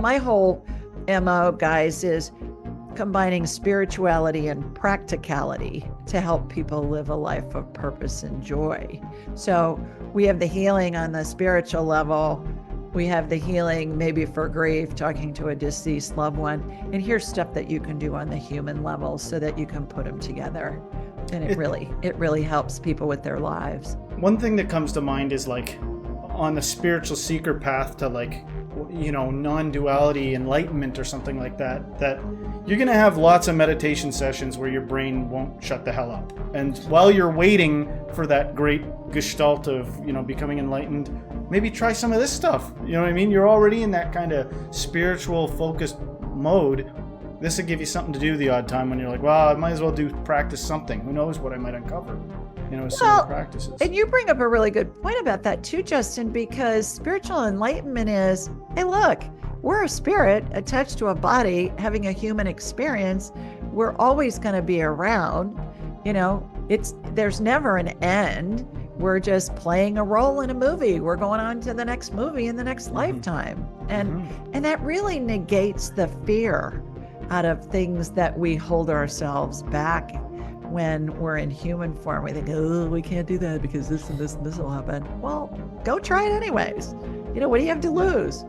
my whole MO, guys, is combining spirituality and practicality to help people live a life of purpose and joy. So we have the healing on the spiritual level. We have the healing maybe for grief, talking to a deceased loved one. And here's stuff that you can do on the human level so that you can put them together. And it really helps people with their lives. One thing that comes to mind is like on the spiritual seeker path to like, non-duality enlightenment or something like that, that you're going to have lots of meditation sessions where your brain won't shut the hell up. And while you're waiting for that great gestalt of, becoming enlightened, maybe try some of this stuff. You know what I mean? You're already in that kind of spiritual focused mode. This will give you something to do the odd time when you're like, well, I might as well practice something. Who knows what I might uncover, similar practices. And you bring up a really good point about that too, Justin, because spiritual enlightenment is, hey, look, we're a spirit attached to a body having a human experience. We're always going to be around. There's never an end. We're just playing a role in a movie. We're going on to the next movie in the next lifetime. And that really negates the fear out of things that we hold ourselves back when we're in human form. We think, oh, we can't do that because this and this and this will happen. Well, go try it anyways. What do you have to lose?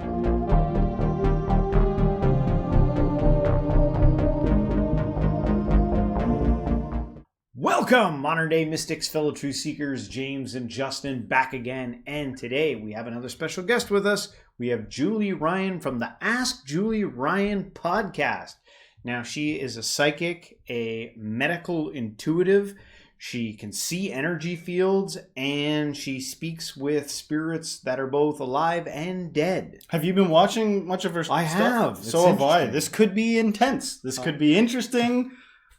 Welcome, modern day mystics, fellow truth seekers, James and Justin back again. And today we have another special guest with us. We have Julie Ryan from the Ask Julie Ryan podcast. Now, she is a psychic, a medical intuitive. She can see energy fields, and she speaks with spirits that are both alive and dead. Have you been watching much of her stuff? I have. So have I. This could be intense. This could be interesting.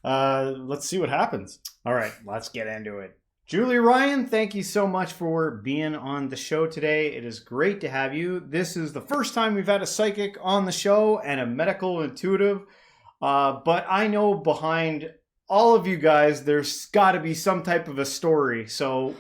Let's see what happens. All right, let's get into it. Julie Ryan, thank you so much for being on the show today. It is great to have you. This is the first time we've had a psychic on the show and a medical intuitive. But I know behind all of you guys, there's got to be some type of a story. So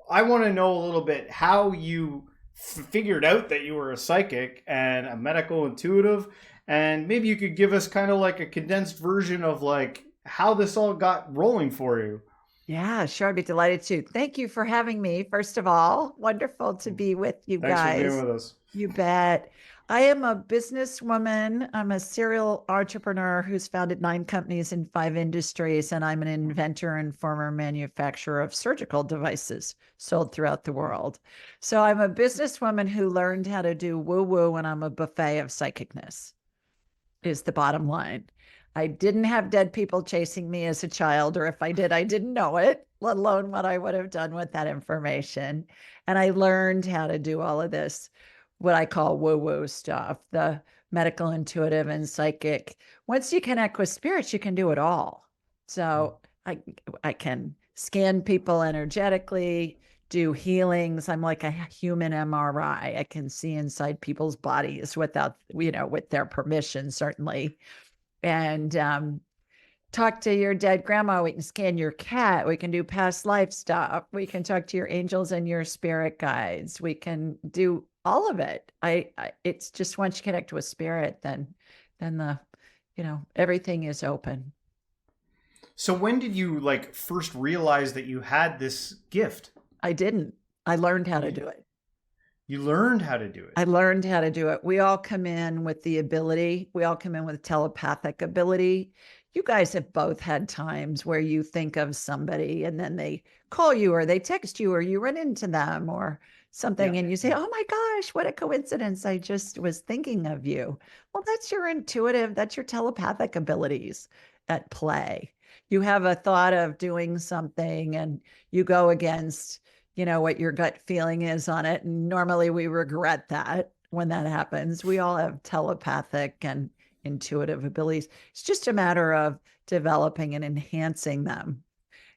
I want to know a little bit how you figured out that you were a psychic and a medical intuitive. And maybe you could give us kind of like a condensed version of like how this all got rolling for you. Yeah, sure. I'd be delighted to. Thank you for having me. First of all, wonderful to be with you guys. Thanks for being with us. You bet. I am a businesswoman. I'm a serial entrepreneur who's founded 9 companies in 5 industries, and I'm an inventor and former manufacturer of surgical devices sold throughout the world. So I'm a businesswoman who learned how to do woo-woo, and I'm a buffet of psychicness, is the bottom line. I didn't have dead people chasing me as a child, or if I did, I didn't know it, let alone what I would have done with that information. And I learned how to do all of this, what I call woo-woo stuff, the medical, intuitive, and psychic. Once you connect with spirits, you can do it all. So I can scan people energetically, do healings. I'm like a human MRI. I can see inside people's bodies without, with their permission, certainly. And talk to your dead grandma. We can scan your cat. We can do past life stuff. We can talk to your angels and your spirit guides. We can do all of it. It's just once you connect with spirit, then the, everything is open. So when did you first realize that you had this gift? I didn't. I learned how to do it. You learned how to do it. I learned how to do it. We all come in with the ability. We all come in with telepathic ability. You guys have both had times where you think of somebody and then they call you or they text you or you run into them or something and you say, oh my gosh, what a coincidence. I just was thinking of you. Well, that's your intuitive, that's your telepathic abilities at play. You have a thought of doing something and you go against, what your gut feeling is on it. And normally we regret that when that happens. We all have telepathic and intuitive abilities. It's just a matter of developing and enhancing them.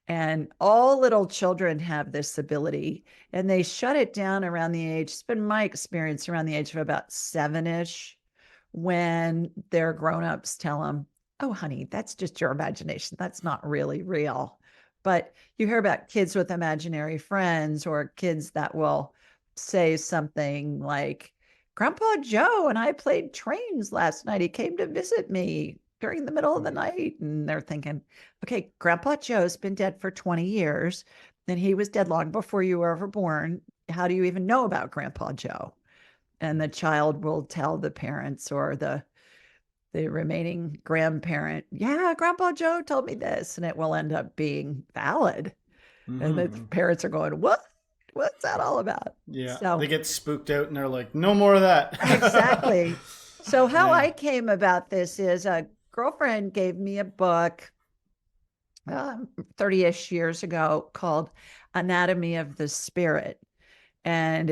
And all little children have this ability and they shut it down around the age, it's been my experience, around the age of about 7-ish, when their grown-ups tell them, oh, honey, that's just your imagination. That's not really real. But you hear about kids with imaginary friends or kids that will say something like, Grandpa Joe and I played trains last night. He came to visit me during the middle of the night. And they're thinking, okay, Grandpa Joe's been dead for 20 years. And he was dead long before you were ever born. How do you even know about Grandpa Joe? And the child will tell the parents or the remaining grandparent, yeah, Grandpa Joe told me this, and it will end up being valid. And the parents are going, what? What's that all about? Yeah, So they get spooked out and they're like, no more of that. exactly. So how Yeah. I came about this is a girlfriend gave me a book 30-ish years ago called Anatomy of the Spirit. And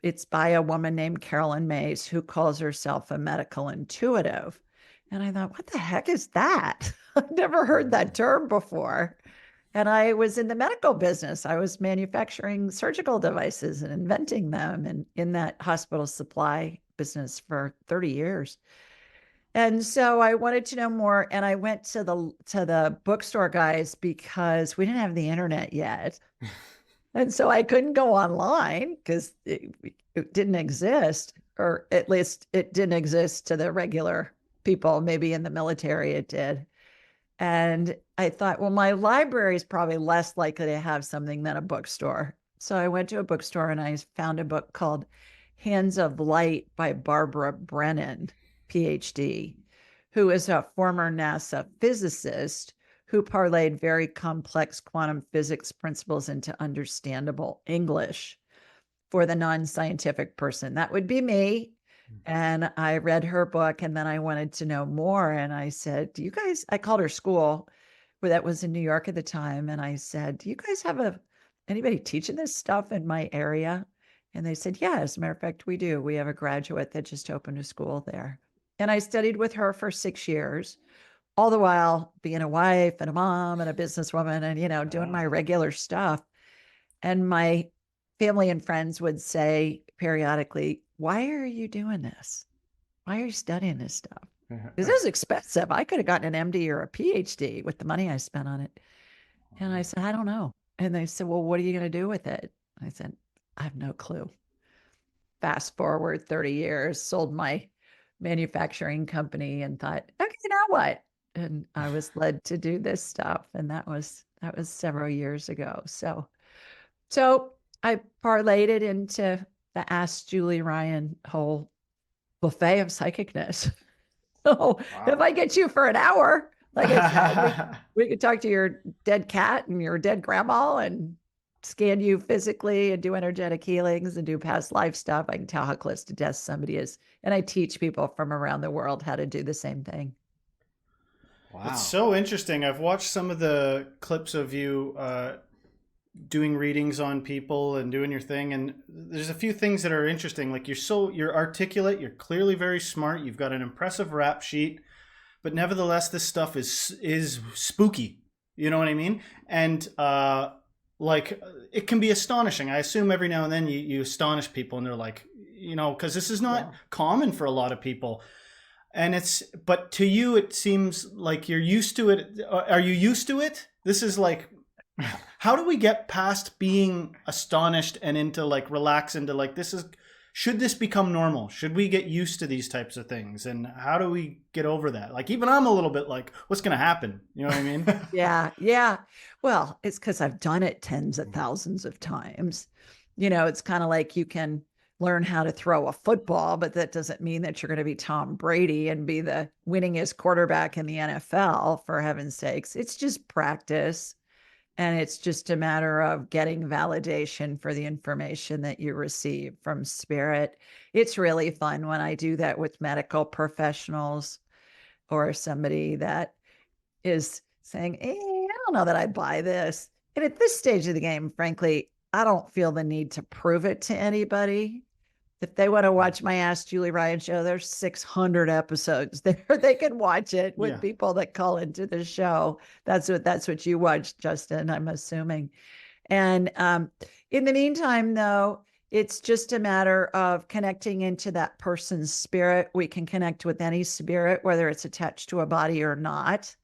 it's by a woman named Carolyn Mays, who calls herself a medical intuitive. And I thought, what the heck is that? I've never heard that term before. And I was in the medical business. I was manufacturing surgical devices and inventing them, and in that hospital supply business for 30 years. And so I wanted to know more. And I went to the bookstore guys because we didn't have the internet yet. And so I couldn't go online because it didn't exist, or at least it didn't exist to the regular people. Maybe in the military it did. And I thought, well, my library is probably less likely to have something than a bookstore. So I went to a bookstore and I found a book called Hands of Light by Barbara Brennan, PhD, who is a former NASA physicist who parlayed very complex quantum physics principles into understandable English for the non-scientific person. That would be me. And I read her book, and then I wanted to know more. And I said, do you guys, I called her school, where that was in New York at the time. And I said, do you guys have anybody teaching this stuff in my area? And they said, yeah, as a matter of fact, we do. We have a graduate that just opened a school there. And I studied with her for 6 years, all the while being a wife and a mom and a businesswoman and, doing my regular stuff. And my family and friends would say periodically, why are you doing this? Why are you studying this stuff? Because this is expensive. I could have gotten an MD or a PhD with the money I spent on it. And I said, I don't know. And they said, well, what are you going to do with it? I said, I have no clue. Fast forward 30 years, sold my manufacturing company and thought, okay, now what? And I was led to do this stuff. And that was several years ago. So I parlayed it into the Ask Julie Ryan whole buffet of psychicness. So if I get you for an hour, like I said, we could talk to your dead cat and your dead grandma and scan you physically and do energetic healings and do past life stuff. I can tell how close to death somebody is. And I teach people from around the world how to do the same thing. Wow. It's so interesting. I've watched some of the clips of you doing readings on people and doing your thing, and there's a few things that are interesting. Like you're articulate, you're clearly very smart, you've got an impressive rap sheet, but nevertheless this stuff is spooky. You know what I mean? And like it can be astonishing. I assume every now and then you astonish people and they're like, because this is not common for a lot of people. And but to you it seems like you're used to it. Are you used to it? This is like, how do we get past being astonished and into like relax into like should this become normal? Should we get used to these types of things? And how do we get over that? Like even I'm a little bit like, what's going to happen? You know what I mean? Yeah. Well, it's because I've done it tens of thousands of times. It's kind of like you can learn how to throw a football, but that doesn't mean that you're going to be Tom Brady and be the winningest quarterback in the NFL, for heaven's sakes. It's just practice. And it's just a matter of getting validation for the information that you receive from spirit. It's really fun when I do that with medical professionals or somebody that is saying, I don't know that I'd buy this. And at this stage of the game, frankly, I don't feel the need to prove it to anybody. If they want to watch my Ask Julie Ryan show, there's 600 episodes there. They can watch it with people that call into the show. That's what you watch, Justin, I'm assuming. And in the meantime, though, it's just a matter of connecting into that person's spirit. We can connect with any spirit, whether it's attached to a body or not.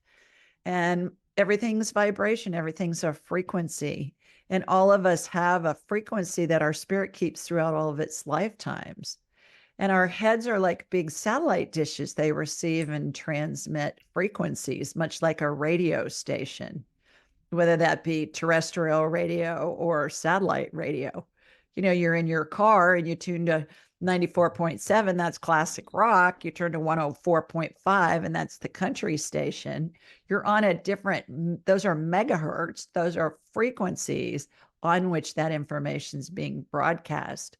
And everything's vibration, everything's a frequency. And all of us have a frequency that our spirit keeps throughout all of its lifetimes. And our heads are like big satellite dishes. They receive and transmit frequencies, much like a radio station, whether that be terrestrial radio or satellite radio. You're in your car and you tune to 94.7, that's classic rock. You turn to 104.5, and that's the country station. You're on a different, those are megahertz, those are frequencies on which that information is being broadcast.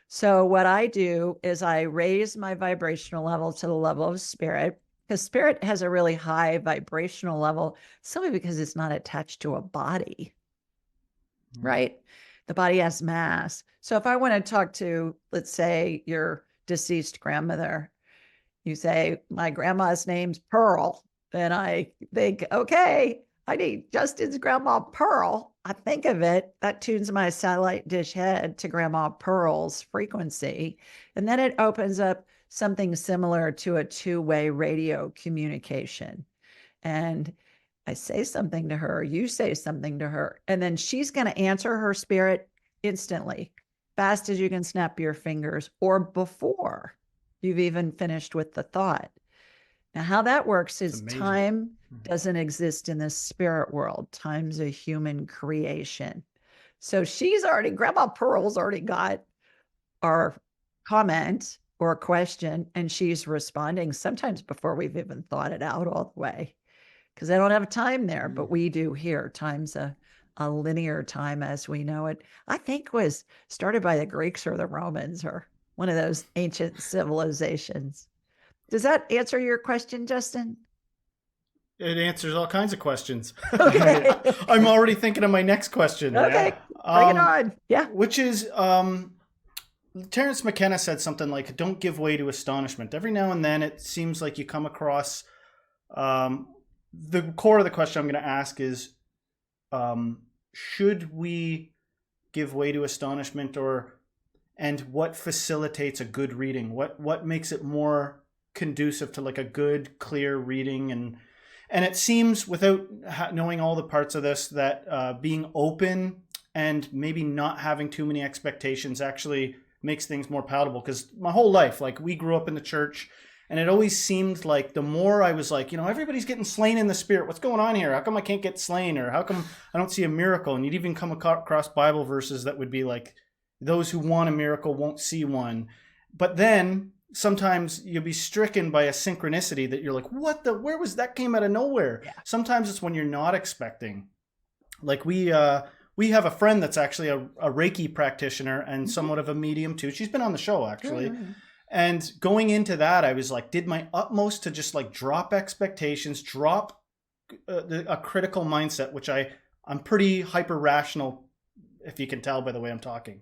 So, what I do is I raise my vibrational level to the level of spirit, because spirit has a really high vibrational level simply because it's not attached to a body, right? The body has mass. So if I want to talk to, let's say, your deceased grandmother, you say, my grandma's name's Pearl. Then I think, okay, I need Justin's grandma Pearl. I think of it, that tunes my satellite dish head to Grandma Pearl's frequency. And then it opens up something similar to a two-way radio communication. And I say something to her, you say something to her, and then she's going to answer her spirit instantly, fast as you can snap your fingers, or before you've even finished with the thought. Now, how that works is time doesn't exist in the spirit world. Time's a human creation. So Grandma Pearl's already got our comment or question, and she's responding sometimes before we've even thought it out all the way, because I don't have time there, but we do here. Time's a linear time as we know it. I think was started by the Greeks or the Romans or one of those ancient civilizations. Does that answer your question, Justin? It answers all kinds of questions. Okay. I'm already thinking of my next question. Okay, bring it on. Yeah. Which is, Terence McKenna said something like, don't give way to astonishment. Every now and then it seems like you come across, the core of the question I'm going to ask is, should we give way to astonishment, and what facilitates a good reading? What makes it more conducive to like a good, clear reading? And it seems, without knowing all the parts of this, that being open and maybe not having too many expectations actually makes things more palatable. Because my whole life, like, we grew up in the church, and it always seemed like the more I was like, everybody's getting slain in the spirit. What's going on here? How come I can't get slain? Or how come I don't see a miracle? And you'd even come across Bible verses that would be like, those who want a miracle won't see one. But then sometimes you'll be stricken by a synchronicity that you're like, where was that? Came out of nowhere. Yeah. Sometimes it's when you're not expecting. Like we have a friend that's actually a Reiki practitioner and somewhat of a medium too. She's been on the show actually. Mm-hmm. And going into that, I was like, did my utmost to just like drop expectations, drop a critical mindset, which I'm pretty hyper rational, if you can tell by the way I'm talking.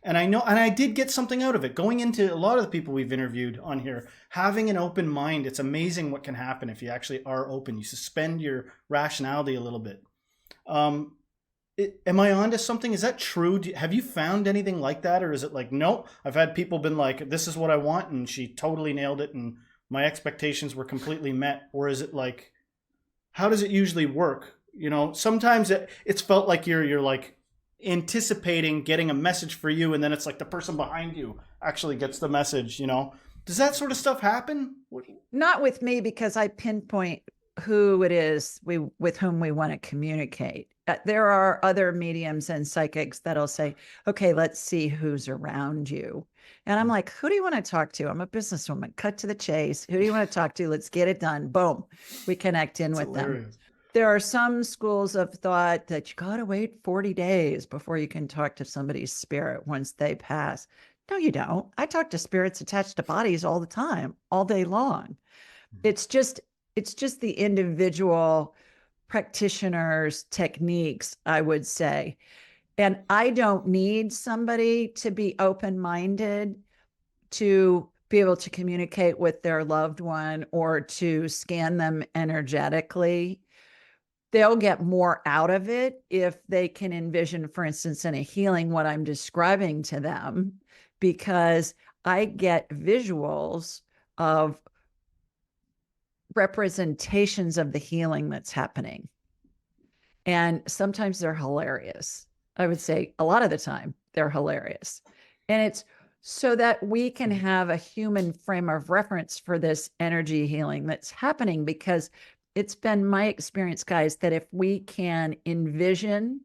And I know, and I did get something out of it. Going into a lot of the people we've interviewed on here, having an open mind, it's amazing what can happen if you actually are open. You suspend your rationality a little bit. Am I onto something? Is that true? Have you found anything like that? Or is it like, nope, I've had people been like, this is what I want, and she totally nailed it, and my expectations were completely met? Or is it like, how does it usually work? Sometimes it's felt like you're like, anticipating getting a message for you, and then it's like the person behind you actually gets the message. Does that sort of stuff happen? Not with me, because I pinpoint who it is with whom we want to communicate. There are other mediums and psychics that'll say, okay, let's see who's around you. And I'm like, who do you want to talk to? I'm a businesswoman. Cut to the chase. Who do you want to talk to? Let's get it done. Boom. We connect in with them. There are some schools of thought that you got to wait 40 days before you can talk to somebody's spirit once they pass. No, you don't. I talk to spirits attached to bodies all the time, all day long. It's just the individual practitioner's techniques, I would say. And I don't need somebody to be open-minded to be able to communicate with their loved one or to scan them energetically. They'll get more out of it if they can envision, for instance, in a healing, what I'm describing to them, because I get visuals of representations of the healing that's happening. And sometimes they're hilarious. I would say a lot of the time they're hilarious. And it's so that we can have a human frame of reference for this energy healing that's happening. Because it's been my experience, guys, that if we can envision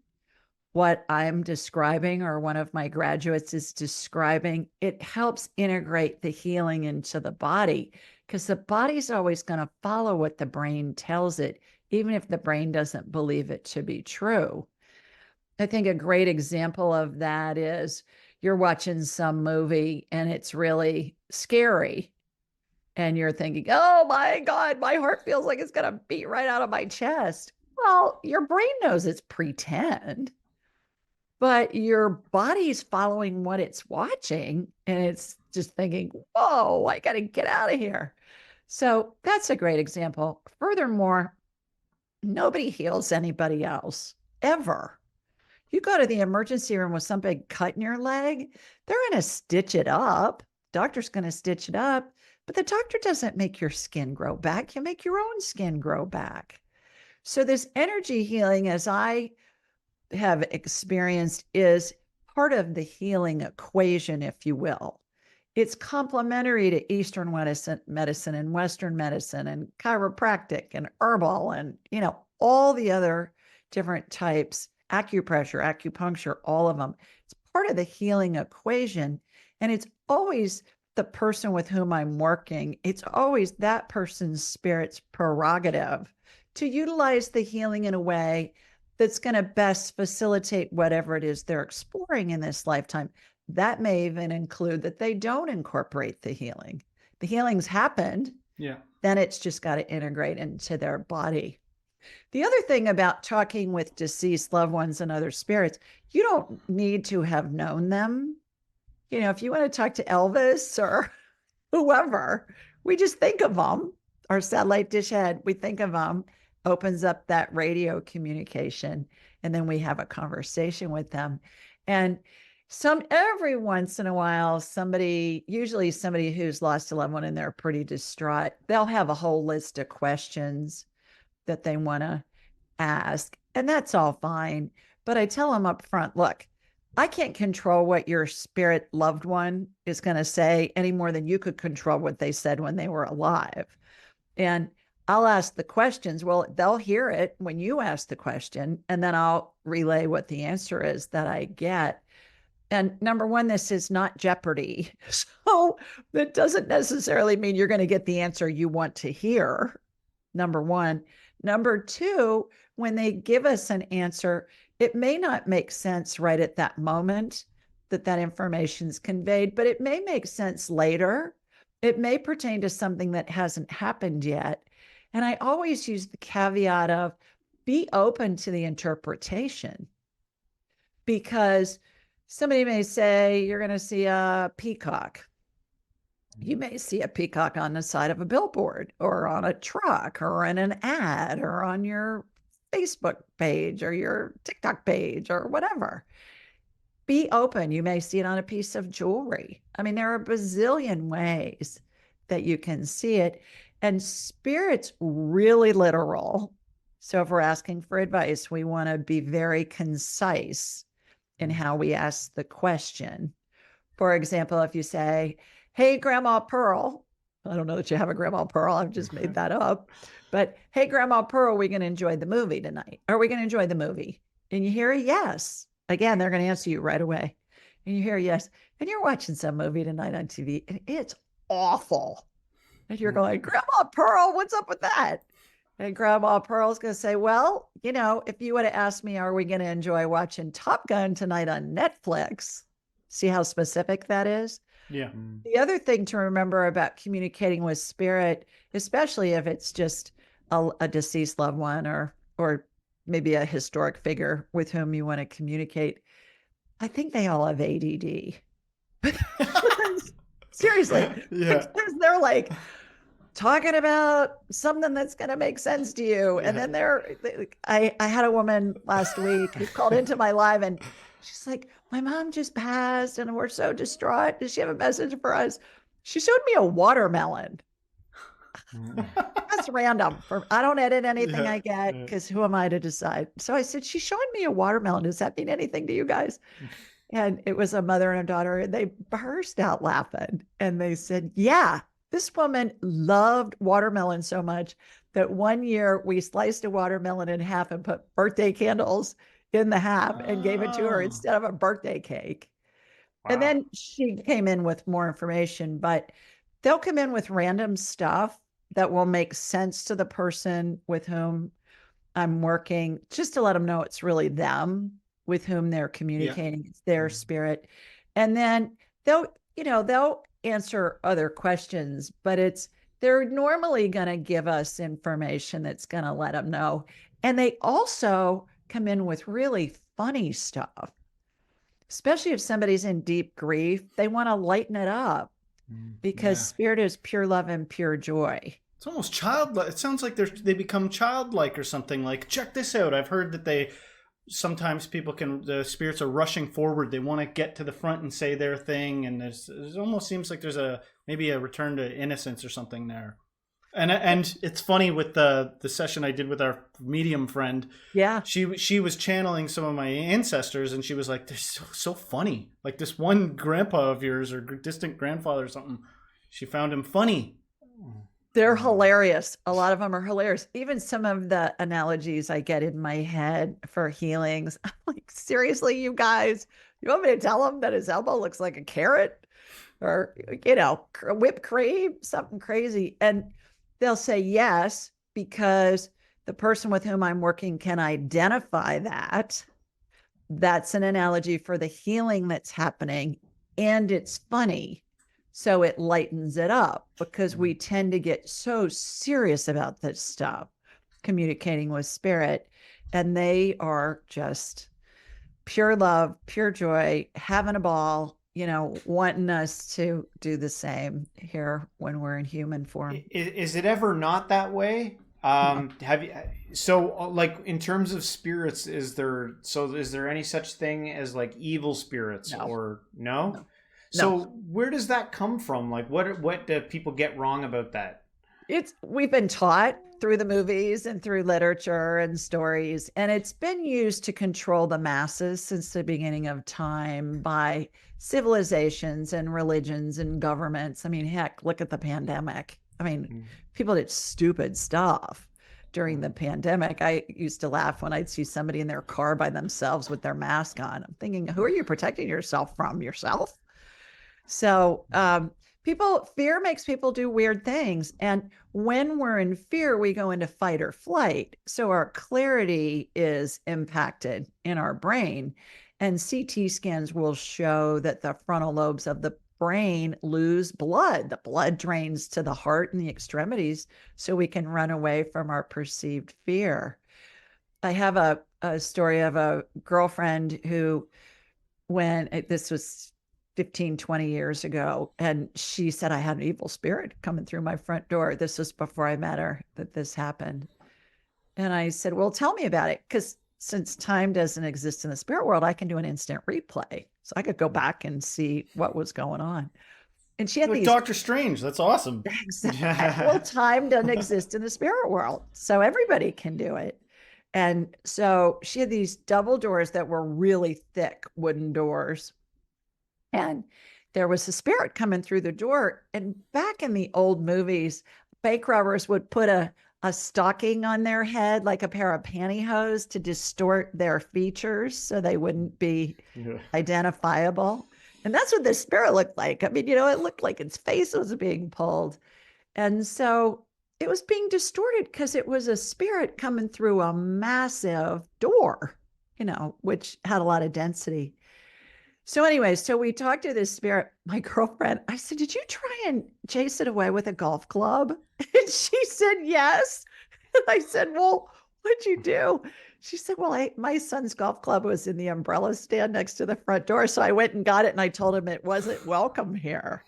what I'm describing or one of my graduates is describing, it helps integrate the healing into the body, because the body's always going to follow what the brain tells it, even if the brain doesn't believe it to be true. I think a great example of that is you're watching some movie and it's really scary. And you're thinking, oh my God, my heart feels like it's going to beat right out of my chest. Well, your brain knows it's pretend, but your body's following what it's watching and it's just thinking, whoa, I got to get out of here. So that's a great example. Furthermore, nobody heals anybody else ever. You go to the emergency room with some big cut in your leg, they're going to stitch it up. Doctor's going to stitch it up, but the doctor doesn't make your skin grow back. You make your own skin grow back. So this energy healing, as I have experienced, is part of the healing equation, if you will. It's complementary to Eastern medicine and Western medicine and chiropractic and herbal and, all the other different types, acupressure, acupuncture, all of them. It's part of the healing equation. And it's always the person with whom I'm working, it's always that person's spirit's prerogative to utilize the healing in a way that's going to best facilitate whatever it is they're exploring in this lifetime. That may even include that they don't incorporate the healing. The healing's happened. Yeah. Then it's just got to integrate into their body. The other thing about talking with deceased loved ones and other spirits, you don't need to have known them. If you want to talk to Elvis or whoever, we just think of them. Our satellite dish head, we think of them, opens up that radio communication, and then we have a conversation with them. And every once in a while, usually somebody who's lost a loved one and they're pretty distraught, they'll have a whole list of questions that they want to ask, and that's all fine. But I tell them up front, look, I can't control what your spirit loved one is going to say any more than you could control what they said when they were alive. And I'll ask the questions. Well, they'll hear it when you ask the question, and then I'll relay what the answer is that I get. And number one, this is not Jeopardy. So that doesn't necessarily mean you're going to get the answer you want to hear. Number one. Number two, when they give us an answer, it may not make sense right at that moment that information is conveyed, but it may make sense later. It may pertain to something that hasn't happened yet. And I always use the caveat of be open to the interpretation, because somebody may say you're going to see a peacock. You may see a peacock on the side of a billboard or on a truck or in an ad or on your Facebook page or your TikTok page or whatever. Be open. You may see it on a piece of jewelry. I mean, there are a bazillion ways that you can see it. And spirit's really literal. So if we're asking for advice, we want to be very concise in how we ask the question. For example, if you say, hey, Grandma Pearl, I don't know that you have a Grandma Pearl, I've just made that up, but hey, Grandma Pearl, are we going to enjoy the movie tonight? Are we going to enjoy the movie? And you hear a yes. Again, they're going to answer you right away. And you hear a yes. And you're watching some movie tonight on TV, and it's awful. And you're going, Grandma Pearl, what's up with that? And Grandma Pearl's going to say, well, if you would have asked me, are we going to enjoy watching Top Gun tonight on Netflix? See how specific that is? Yeah. The other thing to remember about communicating with spirit, especially if it's just a deceased loved one or maybe a historic figure with whom you want to communicate, I think they all have ADD. Seriously. Yeah. Because they're like talking about something that's going to make sense to you. And then I had a woman last week who called into my live, and she's like, my mom just passed and we're so distraught. Does she have a message for us? She showed me a watermelon. That's random. I don't edit anything I get because who am I to decide? So I said, she's showing me a watermelon. Does that mean anything to you guys? And it was a mother and a daughter, and they burst out laughing. And they said, yeah, this woman loved watermelon so much that one year we sliced a watermelon in half and put birthday candles in the half and gave it to her Oh, instead of a birthday cake. And wow. then she came in with more information, but they'll come in with random stuff that will make sense to the person with whom I'm working, just to let them know it's really them with whom they're Yeah. communicating, it's their Mm. spirit. And then they'll answer other questions, but they're normally going to give us information that's going to let them know. And they also come in with really funny stuff, especially if somebody's in deep grief. They want to lighten it up because Yeah. spirit is pure love and pure joy. It's almost childlike. It sounds like they become childlike or something. Like, check this out. I've heard that they sometimes the spirits are rushing forward. They want to get to the front and say their thing, and it almost seems like there's maybe a return to innocence or something there. And it's funny with the session I did with our medium friend. Yeah. She was channeling some of my ancestors, and she was like, "They're so funny. Like this one grandpa of yours or distant grandfather or something. She found him funny." They're hilarious. A lot of them are hilarious. Even some of the analogies I get in my head for healings. I'm like, seriously, you guys, you want me to tell him that his elbow looks like a carrot or, whipped cream, something crazy? And they'll say yes, because the person with whom I'm working can identify that. That's an analogy for the healing that's happening. And it's funny. So it lightens it up, because we tend to get so serious about this stuff, communicating with spirit. And they are just pure love, pure joy, having a ball, wanting us to do the same here when we're in human form. Is it ever not that way? No, Have you like in terms of spirits, is there any such thing as like evil spirits no, or no? no, no. So where does that come from? Like what do people get wrong about that? We've been taught through the movies and through literature and stories, and it's been used to control the masses since the beginning of time by civilizations and religions and governments. I mean, heck, look at the pandemic. I mean, Mm. people did stupid stuff during the pandemic. I used to laugh when I'd see somebody in their car by themselves with their mask on. I'm thinking, who are you protecting yourself from? Yourself? So, fear makes people do weird things. And when we're in fear, we go into fight or flight. So our clarity is impacted in our brain. And CT scans will show that the frontal lobes of the brain lose blood. The blood drains to the heart and the extremities, so we can run away from our perceived fear. I have a story of a girlfriend who, this was 15, 20 years ago, and she said, I had an evil spirit coming through my front door. This was before I met her that this happened. And I said, well, tell me about it. Because since time doesn't exist in the spirit world, I can do an instant replay. So I could go back and see what was going on. And she had Like these Doctor Strange. That's awesome. well, time doesn't exist in the spirit world. So everybody can do it. And so she had these double doors that were really thick wooden doors. And there was a spirit coming through the door. And back in the old movies, bank robbers would put a stocking on their head, like a pair of pantyhose, to distort their features so they wouldn't be Yeah. identifiable. And that's what the spirit looked like. I mean, it looked like its face was being pulled. And so it was being distorted because it was a spirit coming through a massive door, which had a lot of density. So anyway, so we talked to this spirit, my girlfriend. I said, did you try and chase it away with a golf club? And she said, yes. And I said, well, what'd you do? She said, well, my son's golf club was in the umbrella stand next to the front door. So I went and got it, and I told him it wasn't welcome here.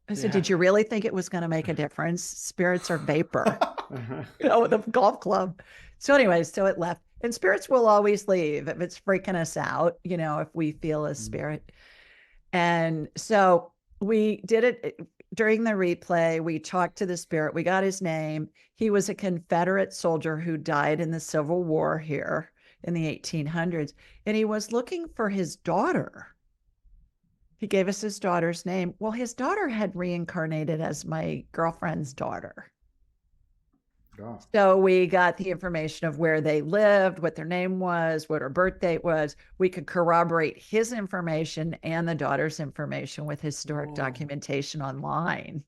I said, Yeah. did you really think it was going to make a difference? Spirits are vapor, with a golf club. So anyway, so it left. And spirits will always leave if it's freaking us out, if we feel a spirit. And so we did it during the replay. We talked to the spirit. We got his name. He was a Confederate soldier who died in the Civil War here in the 1800s. And he was looking for his daughter. He gave us his daughter's name. Well, his daughter had reincarnated as my girlfriend's daughter. Oh. So we got the information of where they lived, what their name was, what her birth date was. We could corroborate his information and the daughter's information with historic documentation online.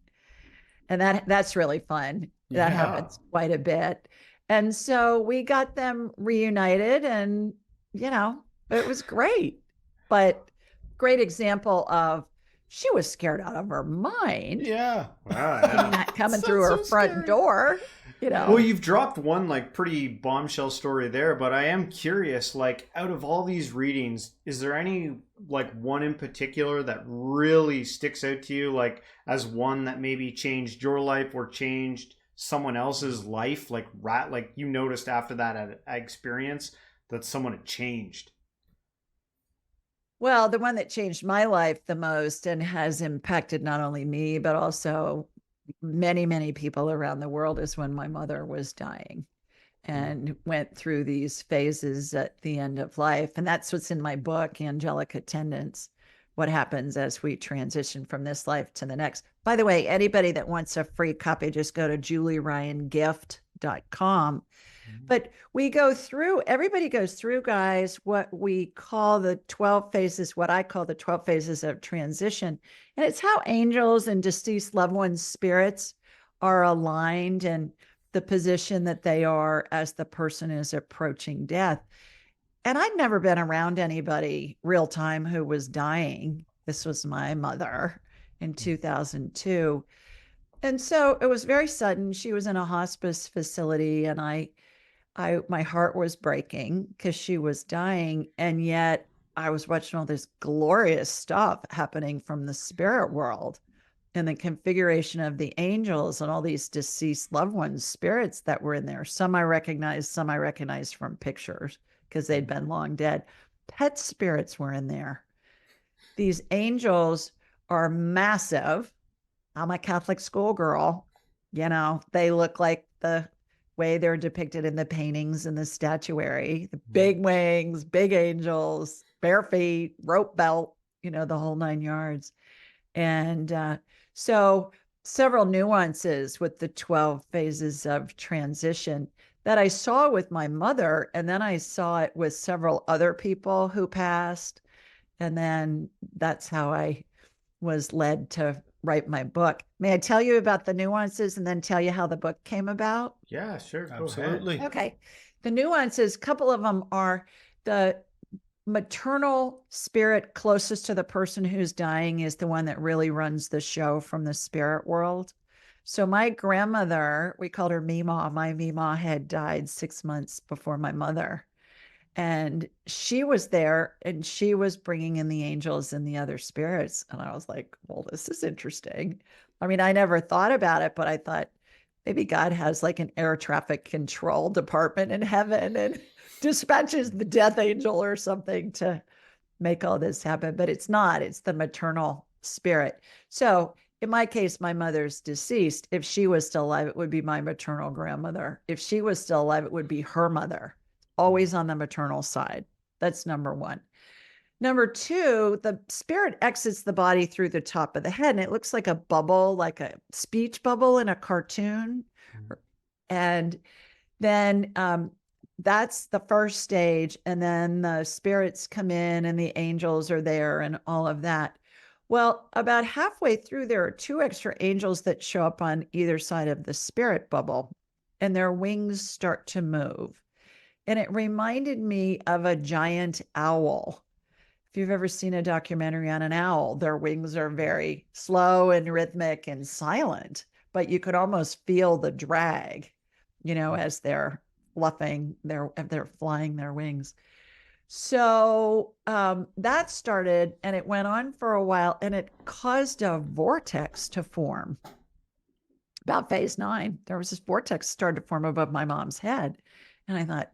And that's really fun. That happens quite a bit. And so we got them reunited, and it was great. But great example of, she was scared out of her mind. Yeah. Wow, yeah. Coming through her front door. Well, you've dropped one like pretty bombshell story there, but I am curious, like out of all these readings, is there any like one in particular that really sticks out to you, like as one that maybe changed your life or changed someone else's life, like you noticed after that experience that someone had changed? Well, the one that changed my life the most and has impacted not only me, but also many, many people around the world is when my mother was dying and went through these phases at the end of life. And that's what's in my book, Angelic Attendants, what happens as we transition from this life to the next. By the way, anybody that wants a free copy, just go to julieryangift.com. But everybody goes through, guys, what we call the 12 phases, what I call the 12 phases of transition. And it's how angels and deceased loved ones' spirits are aligned and the position that they are as the person is approaching death. And I'd never been around anybody real time who was dying. This was my mother in 2002. And so it was very sudden. She was in a hospice facility, and my heart was breaking because she was dying. And yet I was watching all this glorious stuff happening from the spirit world and the configuration of the angels and all these deceased loved ones' spirits that were in there. Some I recognized from pictures because they'd been long dead. Pet spirits were in there. These angels are massive. I'm a Catholic schoolgirl. They look like the way they're depicted in the paintings and the statuary, the big wings, big angels, bare feet, rope belt, the whole 9 yards. And so several nuances with the 12 phases of transition that I saw with my mother. And then I saw it with several other people who passed. And then that's how I was led to write my book. May I tell you about the nuances and then tell you how the book came about? Yeah, sure. Absolutely. Okay. The nuances, a couple of them are the maternal spirit closest to the person who's dying is the one that really runs the show from the spirit world. So my grandmother, we called her Meemaw. My Meemaw had died 6 months before my mother. And she was there, and she was bringing in the angels and the other spirits. And I was like, well, this is interesting. I mean, I never thought about it, but I thought maybe God has like an air traffic control department in heaven and dispatches the death angel or something to make all this happen. But it's not, it's the maternal spirit. So in my case, my mother's deceased. If she was still alive, it would be my maternal grandmother. If she was still alive, it would be her mother. Always on the maternal side. That's number one. Number two, the spirit exits the body through the top of the head, and it looks like a bubble, like a speech bubble in a cartoon. And then that's the first stage. And then the spirits come in and the angels are there and all of that. Well, about halfway through, there are 2 extra angels that show up on either side of the spirit bubble, and their wings start to move. And it reminded me of a giant owl. If you've ever seen a documentary on an owl, their wings are very slow and rhythmic and silent, but you could almost feel the drag, as they're they're flying their wings. So that started, and it went on for a while, and it caused a vortex to form. About phase 9, there was this vortex started to form above my mom's head. And I thought,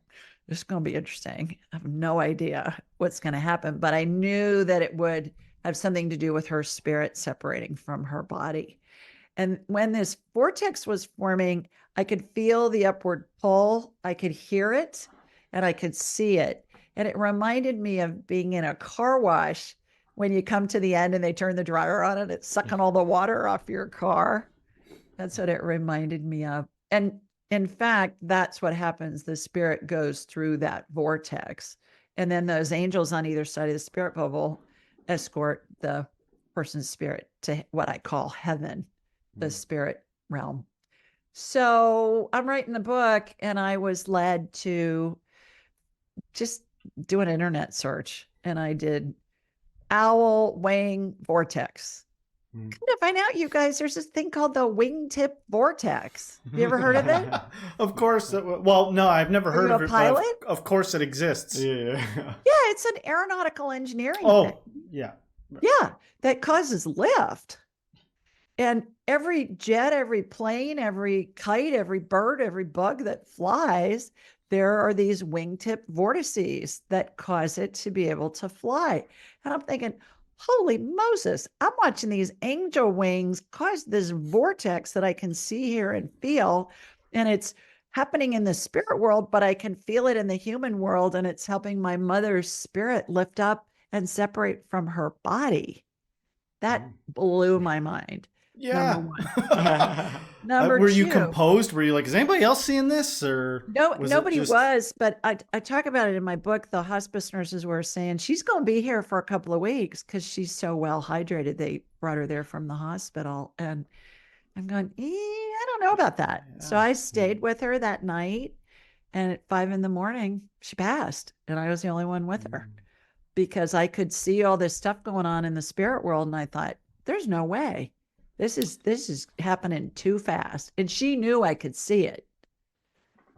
this is going to be interesting. I have no idea what's going to happen, but I knew that it would have something to do with her spirit separating from her body. And when this vortex was forming, I could feel the upward pull. I could hear it and I could see it. And it reminded me of being in a car wash when you come to the end and they turn the dryer on and it's sucking all the water off your car. That's what it reminded me of. And in fact, that's what happens. The spirit goes through that vortex. And then those angels on either side of the spirit bubble escort the person's spirit to what I call heaven, the spirit realm. So I'm writing the book, and I was led to just do an internet search, and I did owl wing vortex. Come to find out, you guys, there's this thing called the wingtip vortex. Have you ever heard of it? Of course. Well, no, I've never heard you of a it. pilot? But of course, it exists. Yeah. Yeah, it's an aeronautical engineering thing. Oh, yeah. Yeah, that causes lift. And every jet, every plane, every kite, every bird, every bug that flies, there are these wingtip vortices that cause it to be able to fly. And I'm thinking, holy Moses, I'm watching these angel wings cause this vortex that I can see, hear, and feel. And it's happening in the spirit world, but I can feel it in the human world. And it's helping my mother's spirit lift up and separate from her body. That blew my mind. Yeah. Number one. Number Were you two. composed? Were you like, is anybody else seeing this? Or No, was it nobody just- was, but I talk about it in my book. The hospice nurses were saying she's going to be here for a couple of weeks because she's so well hydrated. They brought her there from the hospital. And I'm going, I don't know about that. So I stayed with her that night. And at 5 a.m, she passed. And I was the only one with her because I could see all this stuff going on in the spirit world. And I thought, there's no way. This is happening too fast. And she knew I could see it.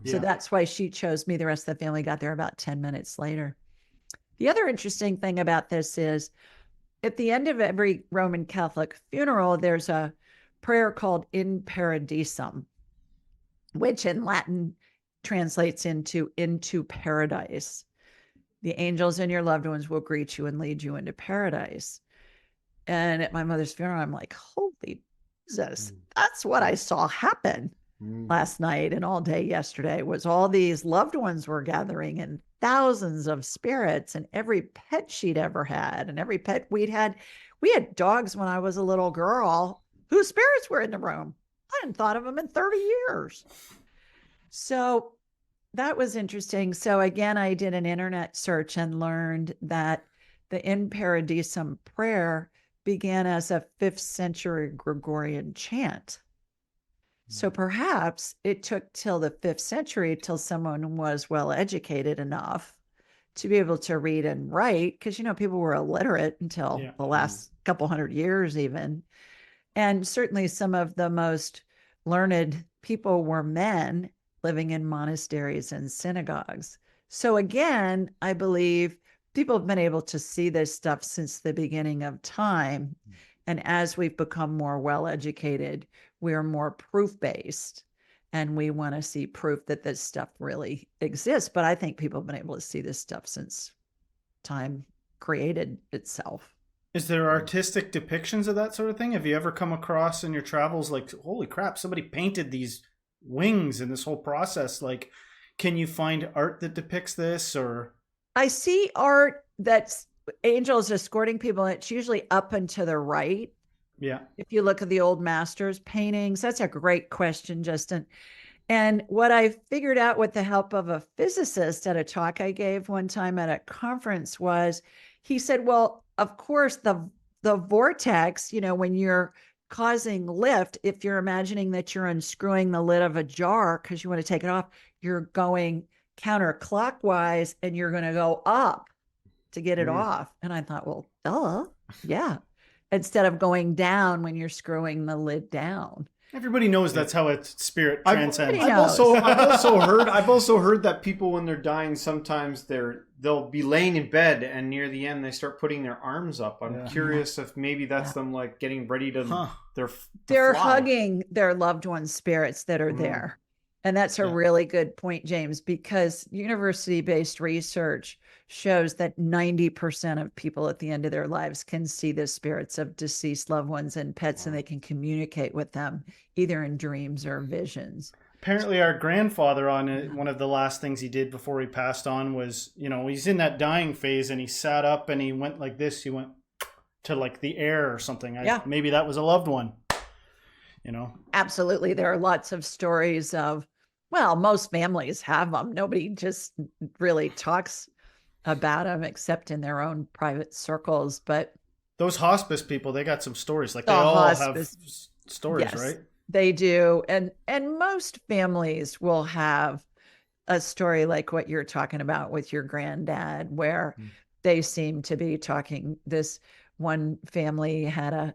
So that's why she chose me. The rest of the family got there about 10 minutes later. The other interesting thing about this is at the end of every Roman Catholic funeral, there's a prayer called In Paradisum, which in Latin translates into paradise. The angels and your loved ones will greet you and lead you into paradise. And at my mother's funeral, I'm like, holy Jesus, that's what I saw happen last night and all day yesterday was all these loved ones were gathering and thousands of spirits and every pet she'd ever had and every pet we'd had. We had dogs when I was a little girl whose spirits were in the room. I hadn't thought of them in 30 years. So that was interesting. So again, I did an internet search and learned that the In Paradisum prayer began as a 5th century Gregorian chant. So perhaps it took till the 5th century till someone was well educated enough to be able to read and write, because people were illiterate until the last couple hundred years even. And certainly some of the most learned people were men living in monasteries and synagogues. So again, I believe people have been able to see this stuff since the beginning of time. And as we've become more well-educated, we're more proof-based and we want to see proof that this stuff really exists. But I think people have been able to see this stuff since time created itself. Is there artistic depictions of that sort of thing? Have you ever come across in your travels, like, holy crap, somebody painted these wings in this whole process? Like, can you find art that depicts this? Or I see art that's angels escorting people, and it's usually up and to the right. Yeah. If you look at the old masters paintings, that's a great question, Justin. And what I figured out with the help of a physicist at a talk I gave one time at a conference was, he said, well, of course, the vortex, when you're causing lift, if you're imagining that you're unscrewing the lid of a jar because you want to take it off, you're going counterclockwise and you're going to go up to get it off. And I thought, well, duh, yeah. Instead of going down when you're screwing the lid down. Everybody knows that's how a spirit transcends. I've also heard that people when they're dying, sometimes they'll be laying in bed and near the end they start putting their arms up. I'm curious if maybe that's them like getting ready to they're fly. hugging their loved ones' spirits that are there. And that's a really good point, James, because university-based research shows that 90% of people at the end of their lives can see the spirits of deceased loved ones and pets, and they can communicate with them either in dreams or visions. Apparently our grandfather, on it, one of the last things he did before he passed on was, he's in that dying phase and he sat up and he went like this. He went to like the air or something. Yeah, Maybe that was a loved one, you know? absolutely. There are lots of stories of, well, most families have them. Nobody just really talks about them except in their own private circles. But Those hospice people, they got some stories. Like they the all have hospice, stories, yes, right? they do. And most families will have a story like what you're talking about with your granddad, where Mm. they seem to be talking. This one family had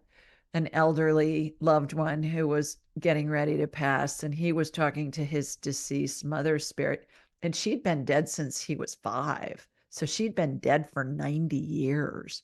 an elderly loved one who was getting ready to pass, and he was talking to his deceased mother's spirit, and she'd been dead since he was 5. So she'd been dead for 90 years.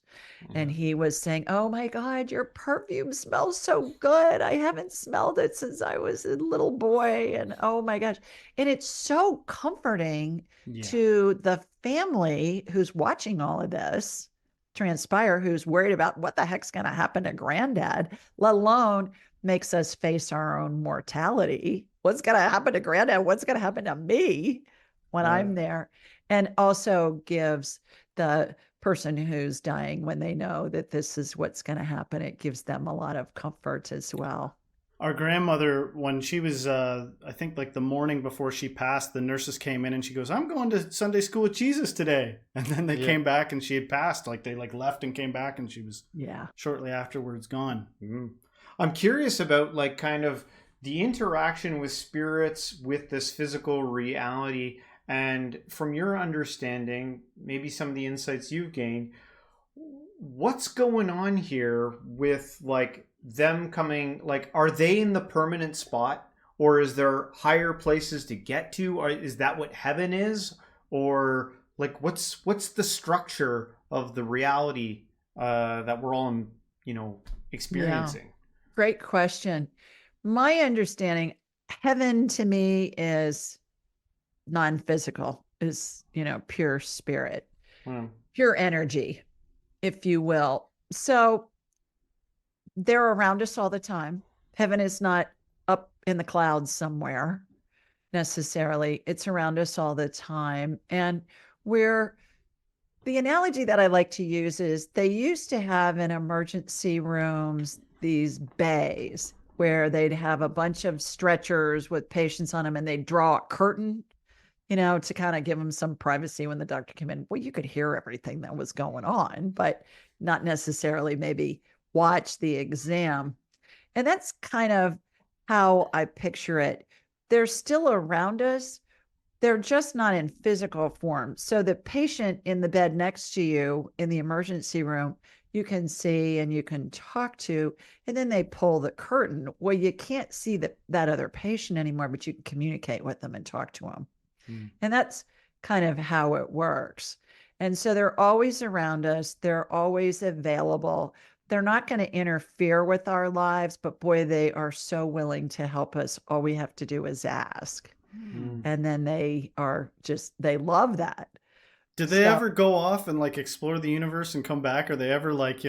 And he was saying, "Oh my God, your perfume smells so good. I haven't smelled it since I was a little boy." And oh my gosh. And it's so comforting Yeah. to the family who's watching all of this transpire, who's worried about what the heck's going to happen to granddad, let alone makes us face our own mortality. What's going to happen to granddad? What's going to happen to me when Right. I'm there? And also gives the person who's dying, when they know that this is what's going to happen, it gives them a lot of comfort as well. Our grandmother, when she was, I think like the morning before she passed, the nurses came in and she goes, "I'm going to Sunday school with Jesus today." And then they came back and she had passed. Like they like left and came back and she was Yeah. shortly afterwards gone. Mhm. I'm curious about like kind of the interaction with spirits with this physical reality, and from your understanding, maybe some of the insights you've gained, what's going on here with like them coming, like are they in the permanent spot, or is there higher places to get to, or is that what heaven is, or like what's the structure of the reality that we're all Yeah. experiencing? Great question. My understanding, heaven to me is non-physical, is, pure spirit, Hmm. pure energy, if you will. So they're around us all the time. Heaven is not up in the clouds somewhere necessarily. It's around us all the time. And we're the analogy that I like to use is they used to have in emergency rooms these bays where they'd have a bunch of stretchers with patients on them, and they'd draw a curtain, to kind of give them some privacy when the doctor came in. Well, you could hear everything that was going on, but not necessarily maybe watch the exam. And that's kind of how I picture it. They're still around us, they're just not in physical form. So the patient in the bed next to you in the emergency room, you can see and you can talk to, and then they pull the curtain. Well, you can't see that other patient anymore, but you can communicate with them and talk to them. Hmm. And that's kind of how it works. And so they're always around us, they're always available. They're not going to interfere with our lives, but boy, they are so willing to help us. All we have to do is ask. Hmm. And then they love that. Did they So, ever go off and like explore the universe and come back? Are they ever like,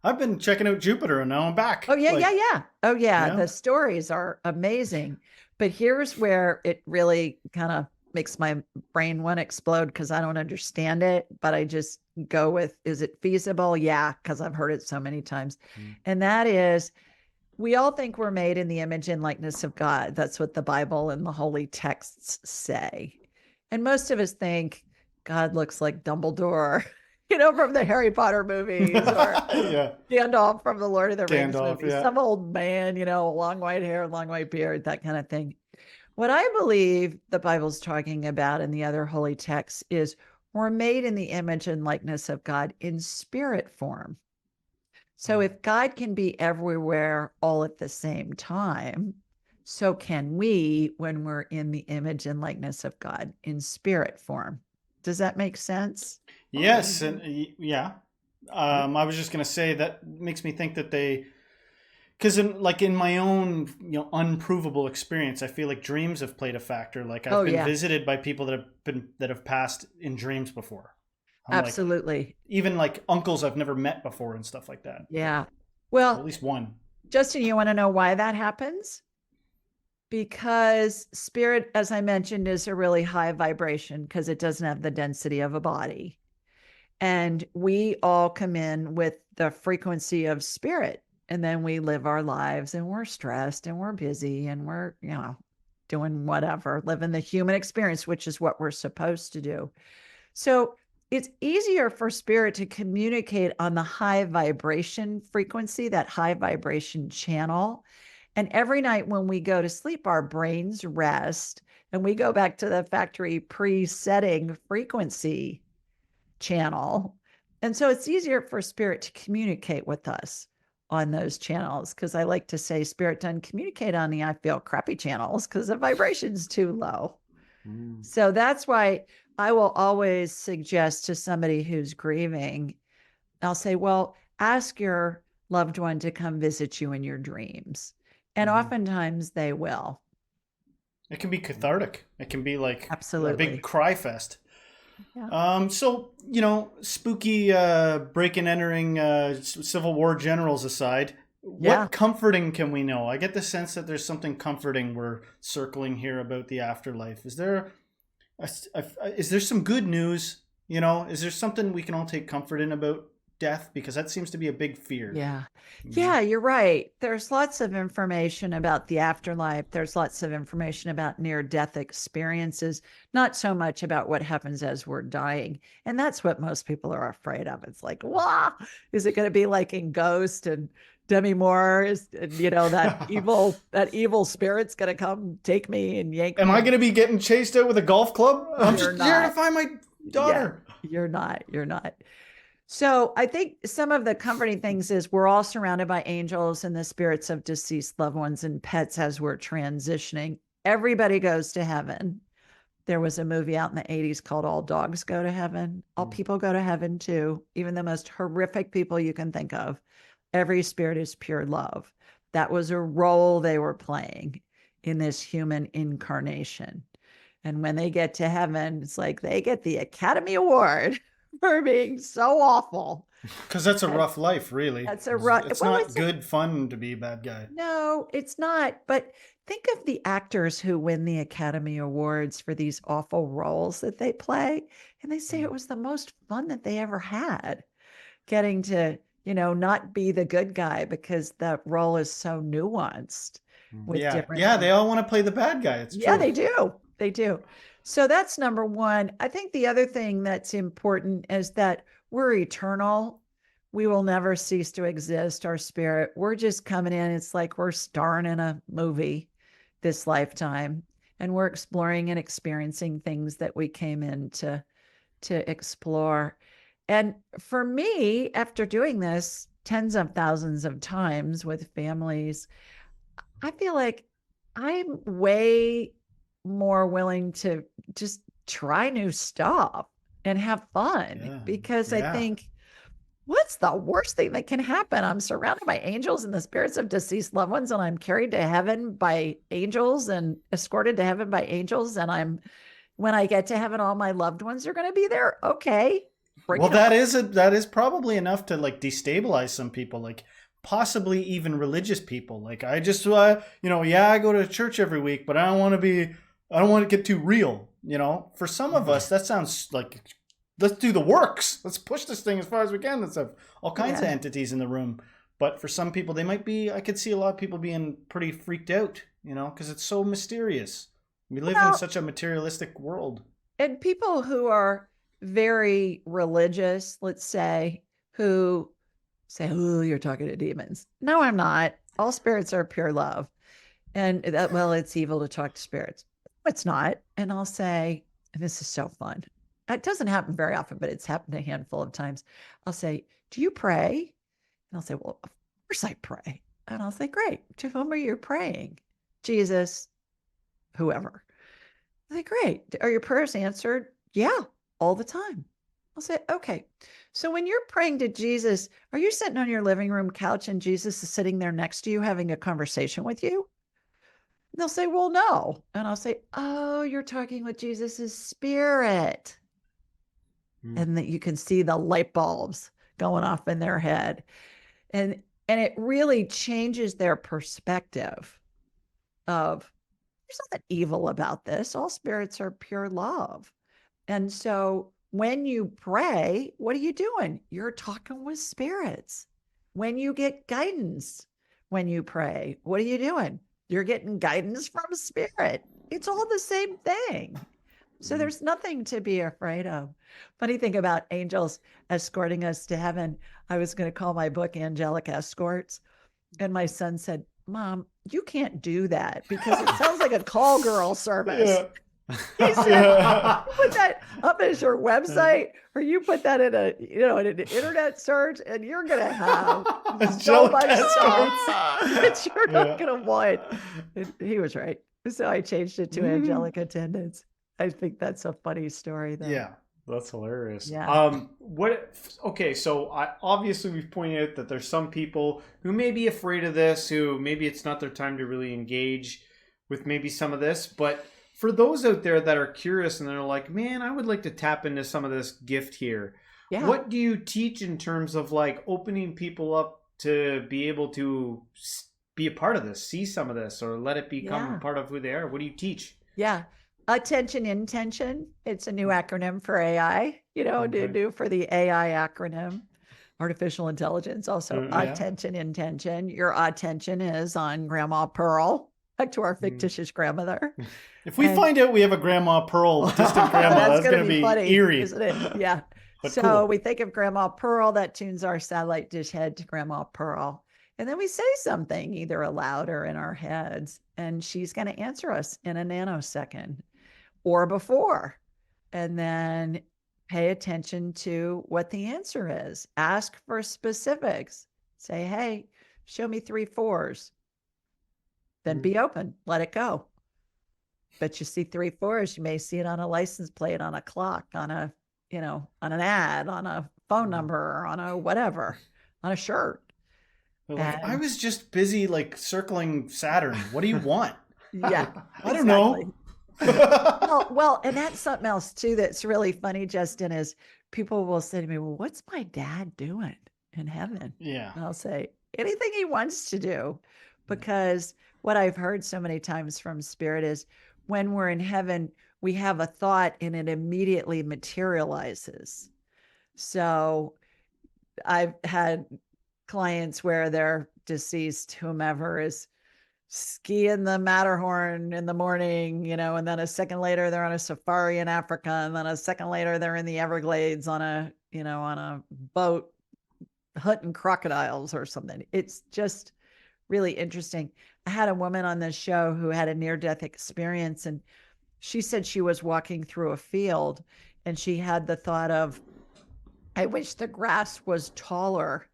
I've been checking out Jupiter and now I'm back? oh, yeah, yeah, Like, yeah. Oh, yeah. yeah. The stories are amazing. But here's where it really kind of makes my brain want to explode because I don't understand it. But I just go with, is it feasible? Yeah, because I've heard it so many times. Hmm. And that is, we all think we're made in the image and likeness of God. That's what the Bible and the holy texts say. And most of us think God looks like Dumbledore, from the Harry Potter movies, or Yeah. Gandalf from the Lord of the Rings Gandalf, movies, yeah. some old man, long white hair, long white beard, that kind of thing. What I believe the Bible's talking about in the other holy texts is we're made in the image and likeness of God in spirit form. So if God can be everywhere all at the same time, so can we when we're in the image and likeness of God in spirit form. Does that make sense? Yes, and yeah. I was just gonna say that makes me think that because in my own unprovable experience, I feel like dreams have played a factor. Like Oh, I've been yeah, visited by people that have passed in dreams before. I'm like, absolutely. even like uncles I've never met before and stuff like that. Yeah. Or at Well, least one. Justin, you want to know why that happens? Because spirit, as I mentioned, is a really high vibration because it doesn't have the density of a body. And we all come in with the frequency of spirit. And then we live our lives and we're stressed and we're busy and we're, doing whatever, living the human experience, which is what we're supposed to do. So it's easier for spirit to communicate on the high vibration frequency, that high vibration channel. And every night when we go to sleep, our brains rest and we go back to the factory pre-setting frequency channel. And so it's easier for spirit to communicate with us on those channels, because I like to say spirit doesn't communicate on the I feel crappy channels because the vibration's too low. So that's why I will always suggest to somebody who's grieving, I'll say, well, ask your loved one to come visit you in your dreams. And oftentimes they will. It can be cathartic. It can be like a Absolutely. big cry fest. Yeah. So, spooky break and entering Civil War generals aside, Yeah. what comforting can we know? I get the sense that there's something comforting we're circling here about the afterlife. Is there some good news? Is there something we can all take comfort in about death? Because that seems to be a big fear. Yeah. you know? Yeah, you're right. There's lots of information about the afterlife. There's lots of information about near-death experiences, not so much about what happens as we're dying. And that's what most people are afraid of. It's like, wow, is it going to be like in Ghost and Demi Moore is, that evil spirit's going to come take me and yank Am me? I going to be getting chased out with a golf club? I'm You're just here to not. find my daughter. Yeah, you're not. So I think some of the comforting things is we're all surrounded by angels and the spirits of deceased loved ones and pets as we're transitioning. Everybody goes to heaven. There was a movie out in the 80s called All Dogs Go to Heaven. All people go to heaven too, even the most horrific people you can think of. Every spirit is pure love. That was a role they were playing in this human incarnation. And when they get to heaven, it's like they get the Academy Award for being so awful. Because that's a rough life, really. That's a rough. It's Well, not good fun to be a bad guy. no, it's not. But think of the actors who win the Academy Awards for these awful roles that they play. And they say it was the most fun that they ever had, getting to, not be the good guy because that role is so nuanced with different. Yeah, they all want to play the bad guy. It's Yeah, true. they do. They do. So that's number one. I think the other thing that's important is that we're eternal. We will never cease to exist, our spirit. We're just coming in. It's like we're starring in a movie this lifetime, and we're exploring and experiencing things that we came in to explore. And for me, after doing this tens of thousands of times with families, I feel like I'm way more willing to just try new stuff and have fun, because I think, what's the worst thing that can happen? I'm surrounded by angels and the spirits of deceased loved ones, and I'm carried to heaven by angels and escorted to heaven by angels. And when I get to heaven, all my loved ones are going to be there. Okay. Well, that is probably enough to like destabilize some people, like possibly even religious people. Like I just, I go to church every week, but I don't want to get too real. For some of us, that sounds like, let's do the works. Let's push this thing as far as we can. Let's have all kinds of entities in the room. But for some people, I could see a lot of people being pretty freaked out, because it's so mysterious. We live in such a materialistic world. And people who are very religious, let's say, who say, oh, you're talking to demons. No, I'm not. All spirits are pure love. And that, well, it's evil to talk to spirits. It's not. And I'll say, and this is so fun. It doesn't happen very often, but it's happened a handful of times. I'll say, do you pray? And I'll say, well, of course I pray. And I'll say, great. To whom are you praying? Jesus, whoever. I say, great. Are your prayers answered? Yeah, all the time. I'll say, okay. So when you're praying to Jesus, are you sitting on your living room couch and Jesus is sitting there next to you having a conversation with you? And they'll say, well, no. And I'll say, oh, you're talking with Jesus's spirit. And that you can see the light bulbs going off in their head. And it really changes their perspective of, there's nothing evil about this. All spirits are pure love. And so when you pray, what are you doing? You're talking with spirits. When you get guidance, when you pray, what are you doing? You're getting guidance from spirit. It's all the same thing. So there's nothing to be afraid of. Funny thing about angels escorting us to heaven, I was going to call my book Angelic Escorts. And my son said, Mom, you can't do that because it sounds like a call girl service. Yeah. He said, Yeah. you put that up as your website, or you put that in a, in an internet search, and you're going to have so Angelic much stuff escorts. that you're Yeah. not going to want. And he was right. So I changed it to angelic attendants. I think that's a funny story, though. Yeah, that's hilarious. Yeah. Okay, so obviously we've pointed out that there's some people who may be afraid of this, who maybe it's not their time to really engage with maybe some of this, but for those out there that are curious and they're like, man, I would like to tap into some of this gift here. Yeah. What do you teach in terms of like opening people up to be able to be a part of this, see some of this, or let it become part of who they are? What do you teach? Yeah. Attention intention. It's a new acronym for AI, new for the AI acronym, artificial intelligence. Also, attention intention. Your attention is on Grandma Pearl, back to our fictitious grandmother. If we find out we have a Grandma Pearl, distant grandma, that's going to be funny, eerie. Isn't it? Yeah. So cool. we think of Grandma Pearl, that tunes our satellite dish head to Grandma Pearl. And then we say something either aloud or in our heads, and she's going to answer us in a nanosecond or before. And then pay attention to what the answer is. Ask for specifics. Say, hey, show me 3 4s. Then be open, let it go. But you see 3 4s, you may see it on a license plate, on a clock, on a, on an ad, on a phone number, on a whatever, on a shirt. Like, I was just busy like circling Saturn. What do you want? Yeah. I don't know. well, and that's something else too that's really funny, Justin, is people will say to me, well, what's my dad doing in heaven? Yeah. And I'll say, anything he wants to do. Because what I've heard so many times from spirit is when we're in heaven, we have a thought and it immediately materializes. So I've had clients where their deceased whomever is skiing the Matterhorn in the morning, and then a second later they're on a safari in Africa, and then a second later they're in the Everglades on a boat hunting crocodiles or something. It's just really interesting. I had a woman on this show who had a near-death experience, and she said she was walking through a field and she had the thought of, I wish the grass was taller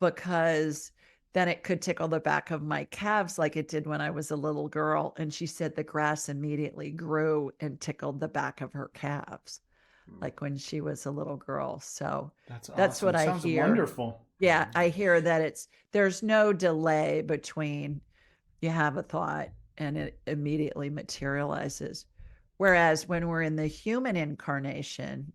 because then it could tickle the back of my calves like it did when I was a little girl. And she said the grass immediately grew and tickled the back of her calves, like when she was a little girl. So that's awesome. what I Sounds hear. Wonderful. Yeah, I hear that there's no delay between you have a thought and it immediately materializes. Whereas when we're in the human incarnation,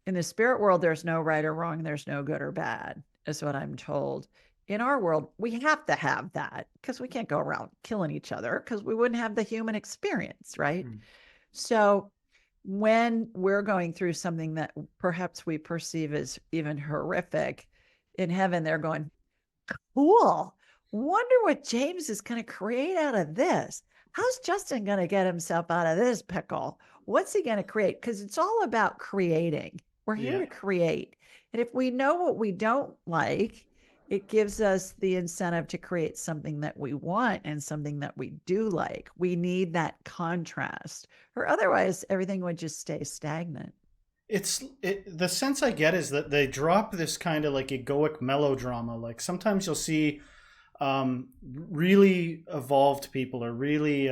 in the spirit world, there's no right or wrong. There's no good or bad, is what I'm told. In our world, we have to have that because we can't go around killing each other because we wouldn't have the human experience, right? So when we're going through something that perhaps we perceive as even horrific, in heaven, they're going, cool. Wonder what James is going to create out of this. How's Justin going to get himself out of this pickle? What's he going to create? Because it's all about creating. We're here to create. And if we know what we don't like, it gives us the incentive to create something that we want and something that we do like. We need that contrast, or otherwise everything would just stay stagnant. The sense I get is that they drop this kind of like egoic melodrama. Like sometimes you'll see really evolved people or really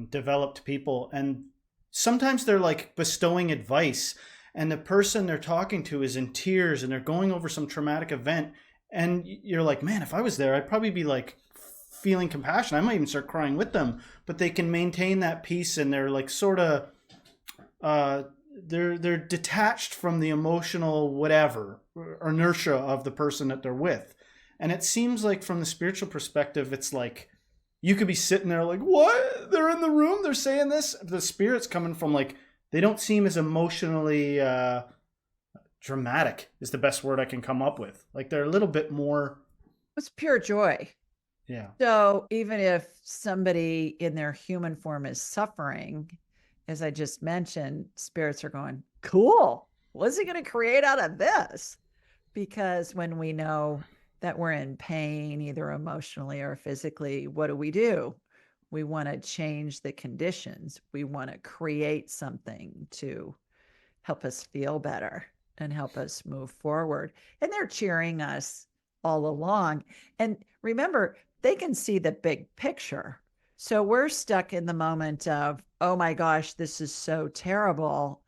developed people, and sometimes they're like bestowing advice, and the person they're talking to is in tears and they're going over some traumatic event, and you're like, man, if I was there, I'd probably be like feeling compassion. I might even start crying with them, but they can maintain that peace, and they're like sort of they're detached from the emotional whatever or inertia of the person that they're with. And it seems like from the spiritual perspective, it's like you could be sitting there like, what? They're in the room, they're saying this. The spirit's coming from like, they don't seem as emotionally dramatic is the best word I can come up with. Like they're a little bit more. It's pure joy. Yeah. So even if somebody in their human form is suffering, as I just mentioned, spirits are going, cool. What's he going to create out of this? Because when we know that we're in pain, either emotionally or physically, what do? We want to change the conditions. We want to create something to help us feel better and help us move forward. And they're cheering us all along. And remember, they can see the big picture. So we're stuck in the moment of, oh my gosh, this is so terrible.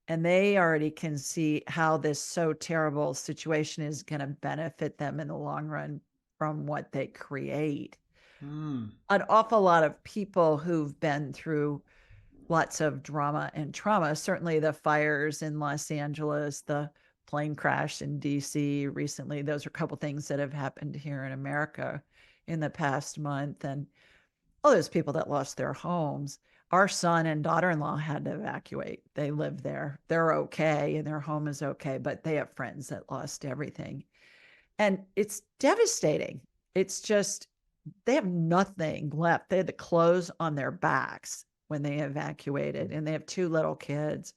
And they already can see how this so terrible situation is going to benefit them in the long run from what they create. Mm. An awful lot of people who've been through lots of drama and trauma, certainly the fires in Los Angeles, the plane crash in DC recently, those are a couple things that have happened here in America in the past month. And all those people that lost their homes. Our son and daughter-in-law had to evacuate. They live there. They're okay and their home is okay, but they have friends that lost everything. And it's devastating. It's just, they have nothing left. They had the clothes on their backs when they evacuated, and they have two little kids.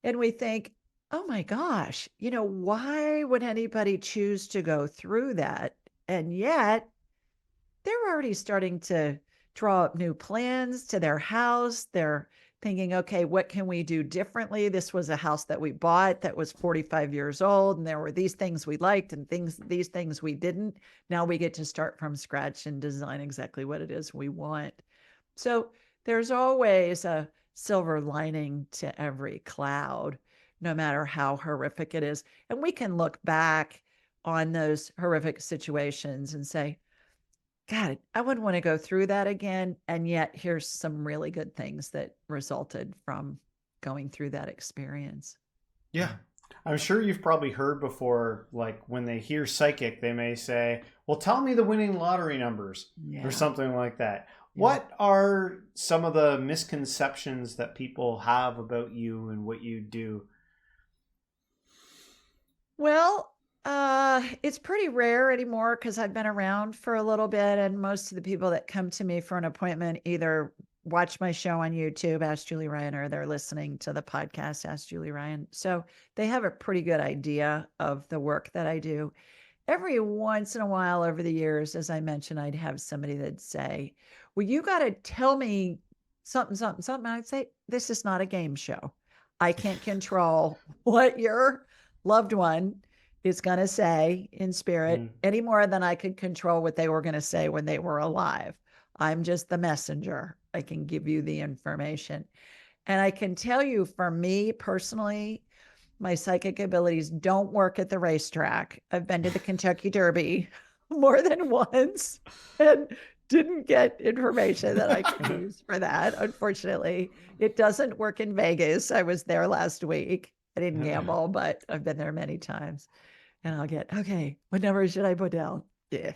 And we think, oh my gosh, why would anybody choose to go through that? And yet they're already starting to draw up new plans to their house. They're thinking, okay, what can we do differently? This was a house that we bought that was 45 years old, and there were these things we liked and these things we didn't. Now we get to start from scratch and design exactly what it is we want. So there's always a silver lining to every cloud, no matter how horrific it is. And we can look back on those horrific situations and say, God, I wouldn't want to go through that again. And yet here's some really good things that resulted from going through that experience. Yeah. I'm sure you've probably heard before, like when they hear psychic, they may say, well, tell me the winning lottery numbers or something like that. Yeah. What are some of the misconceptions that people have about you and what you do? Well, it's pretty rare anymore because I've been around for a little bit, and most of the people that come to me for an appointment either watch my show on YouTube, Ask Julie Ryan, or they're listening to the podcast, Ask Julie Ryan. So they have a pretty good idea of the work that I do. Every once in a while over the years, as I mentioned, I'd have somebody that'd say, well, you got to tell me something, something, something. I'd say, this is not a game show. I can't control what your loved one is going to say in spirit any more than I could control what they were going to say when they were alive. I'm just the messenger. I can give you the information. And I can tell you, for me personally, my psychic abilities don't work at the racetrack. I've been to the Kentucky Derby more than once and didn't get information that I could use for that. Unfortunately, it doesn't work in Vegas. I was there last week. I didn't gamble, but I've been there many times. And I'll get, okay, what number should I put down? Yeah.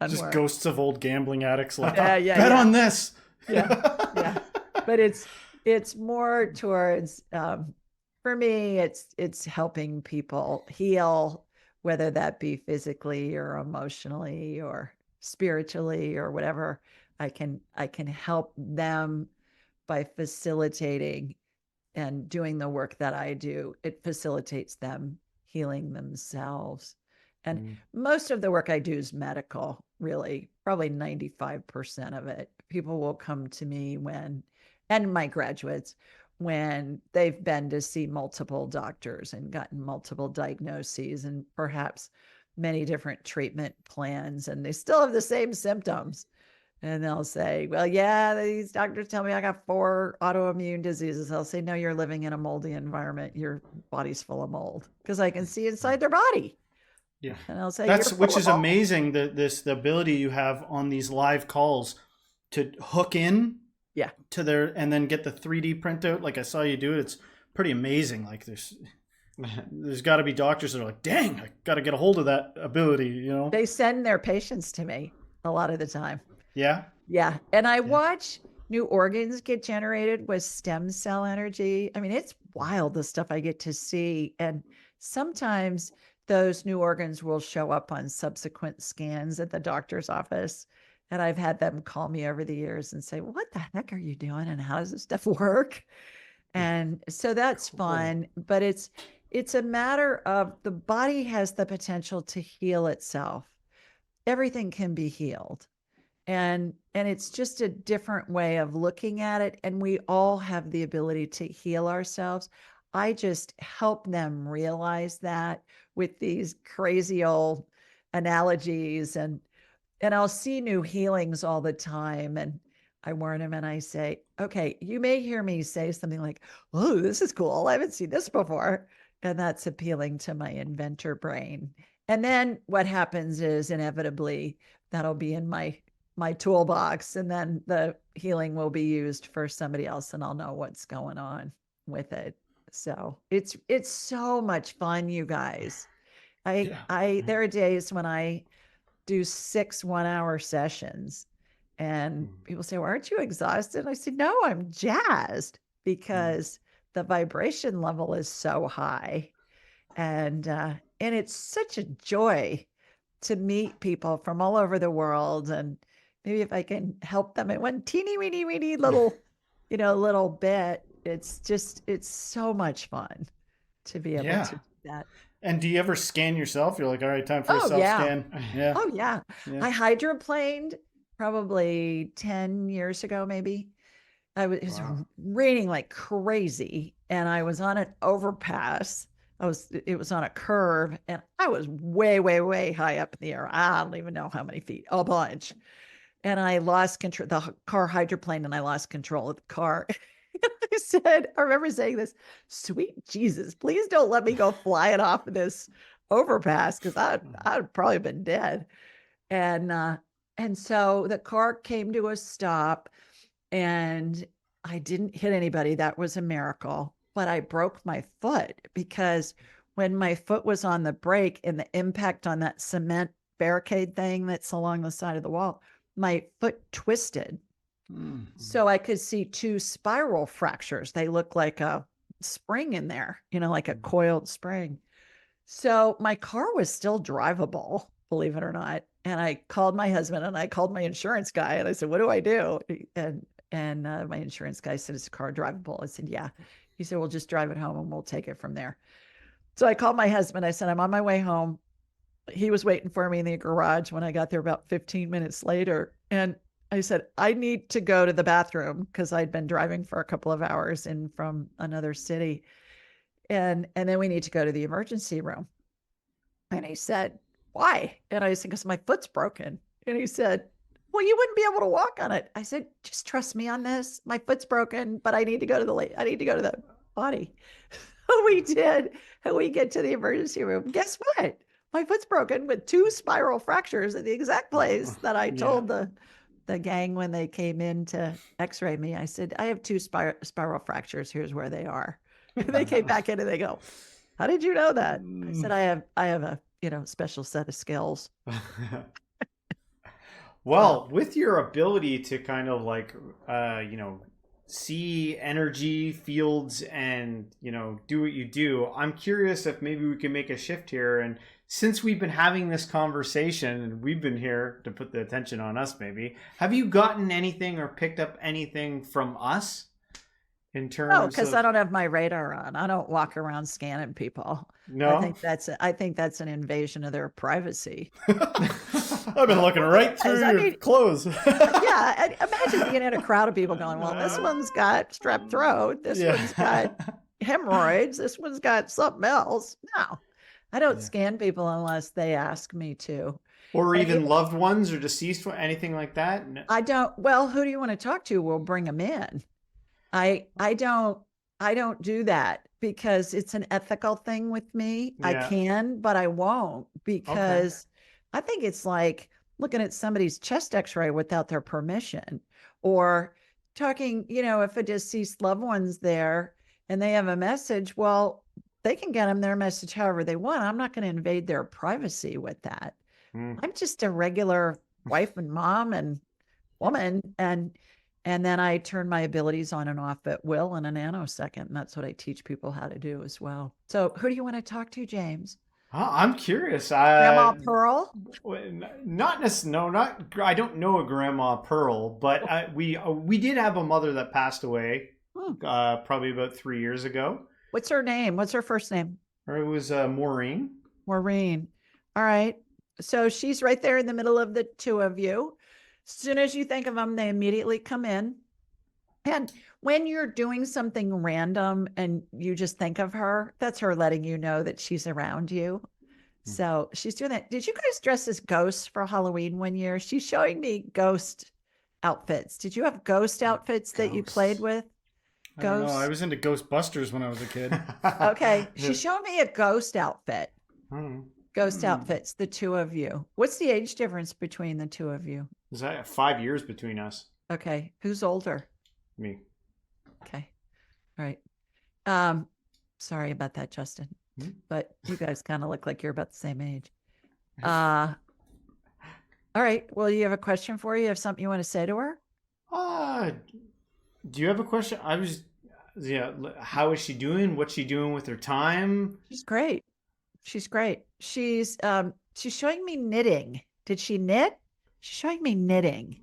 Just work. Ghosts of old gambling addicts like, bet on this. Yeah. But it's more towards, for me, it's helping people heal, whether that be physically or emotionally or spiritually or whatever. I can help them by facilitating and doing the work that I do. It facilitates them healing themselves. And most of the work I do is medical, really, probably 95% of it. People will come to me and my graduates, when they've been to see multiple doctors and gotten multiple diagnoses and perhaps many different treatment plans, and they still have the same symptoms. And they'll say, well, yeah, these doctors tell me I got 4 autoimmune diseases. I'll say, no, you're living in a moldy environment. Your body's full of mold, because I can see inside their body. Yeah. And I'll say, which is amazing, the ability you have on these live calls to hook in to their, and then get the 3D printout. Like I saw you do it. It's pretty amazing. Like there's got to be doctors that are like, dang, I got to get a hold of that ability, They send their patients to me a lot of the time. Yeah. Yeah. And I watch new organs get generated with stem cell energy. I mean, it's wild, the stuff I get to see. And sometimes those new organs will show up on subsequent scans at the doctor's office. And I've had them call me over the years and say, what the heck are you doing? And how does this stuff work? And so that's Cool. fun, but it's a matter of the body has the potential to heal itself. Everything can be healed. And it's just a different way of looking at it, and we all have the ability to heal ourselves. I just help them realize that with these crazy old analogies, and I'll see new healings all the time, and I warn them and I say, okay, you may hear me say something like, oh, this is cool, I haven't seen this before, and that's appealing to my inventor brain. And then what happens is inevitably that'll be in my toolbox, and then the healing will be used for somebody else, and I'll know what's going on with it. So it's so much fun, you guys. I there are days when I do 6 1-hour sessions, and people say, well, aren't you exhausted? And I said, no, I'm jazzed, because the vibration level is so high, and it's such a joy to meet people from all over the world. And maybe if I can help them in one teeny weeny little, little bit, it's so much fun to be able to do that. And do you ever scan yourself? You're like, all right, time for a Oh self yeah. scan. Yeah. Oh yeah. Yeah. I hydroplaned probably 10 years ago, maybe. It was Wow. raining like crazy, and I was on an overpass. It was on a curve, and I was way, way, way high up in the air. I don't even know how many feet, a bunch. And I lost control, the car hydroplaned, and I lost control of the car. I remember saying this, sweet Jesus, please don't let me go flying off of this overpass, because I'd probably been dead. And so the car came to a stop, and I didn't hit anybody. That was a miracle. But I broke my foot, because when my foot was on the brake and the impact on that cement barricade thing that's along the side of the wall, my foot twisted. So I could see 2 spiral fractures. They look like a spring in there, like a coiled spring. So my car was still drivable, believe it or not. And I called my husband, and I called my insurance guy, and I said, what do I do? And my insurance guy said, is the car drivable? I said, yeah. He said, well, just drive it home and we'll take it from there. So I called my husband. I said, I'm on my way home. He was waiting for me in the garage when I got there about 15 minutes later. And I said, I need to go to the bathroom, because I'd been driving for a couple of hours in from another city. And then we need to go to the emergency room. And he said, why? And I said, because my foot's broken. And he said, well, you wouldn't be able to walk on it. I said, just trust me on this. My foot's broken, but I need to go to the body. We did. And we get to the emergency room. Guess what? My foot's broken with 2 spiral fractures in the exact place that I told the gang when they came in to x-ray me. I said, I have 2 spiral fractures. Here's where they are. And they came back in and they go, how did you know that? I said, I have a, special set of skills. Well, with your ability to kind of like, see energy fields and, do what you do, I'm curious if maybe we can make a shift here. And since we've been having this conversation and we've been here to put the attention on us, maybe, have you gotten anything or picked up anything from us in terms No, because of... I don't have my radar on. I don't walk around scanning people. No? I think that's an invasion of their privacy. I've been looking right through your clothes. Yeah, imagine being in a crowd of people going, well, this one's got strep throat. This one's got hemorrhoids. This one's got something else. No, I don't scan people unless they ask me to. Or even loved ones or deceased, anything like that? No. I don't. Well, who do you want to talk to? We'll bring them in. I don't do that, because it's an ethical thing with me. I can, but I won't, because I think it's like looking at somebody's chest x-ray without their permission, or talking, if a deceased loved one's there and they have a message, well, they can get them their message however they want. I'm not going to invade their privacy with that. I'm just a regular wife and mom and woman, and And then I turn my abilities on and off at will in a nanosecond. And that's what I teach people how to do as well. So who do you want to talk to, James? I'm curious. Grandma Pearl? Not necessarily. No, not. I don't know a Grandma Pearl, but we did have a mother that passed away. Probably about 3 years ago. What's her name? What's her first name? Or it was Maureen. Maureen. All right. So she's right there in the middle of the two of you. As soon as you think of them, they immediately come in. And when you're doing something random and you just think of her, that's her letting you know that she's around you. So she's doing that. Did you guys dress as ghosts for Halloween one year? She's showing me ghost outfits. Did you have ghost outfits that you played with? I don't know. I was into Ghostbusters when I was a kid. Okay. She showed me a ghost outfit. Ghost outfits, the two of you. What's the age difference between the two of you? Is that 5 years between us? Okay. Who's older? Me. Okay. All right. Sorry about that, Justin. But you guys kind of look like you're about the same age. All right. Well, you have a question for her? You have something you want to say to her? Do you have a question? How is she doing? What's she doing with her time? She's great. She's great. She's showing me knitting. Did she knit? She's showing me knitting.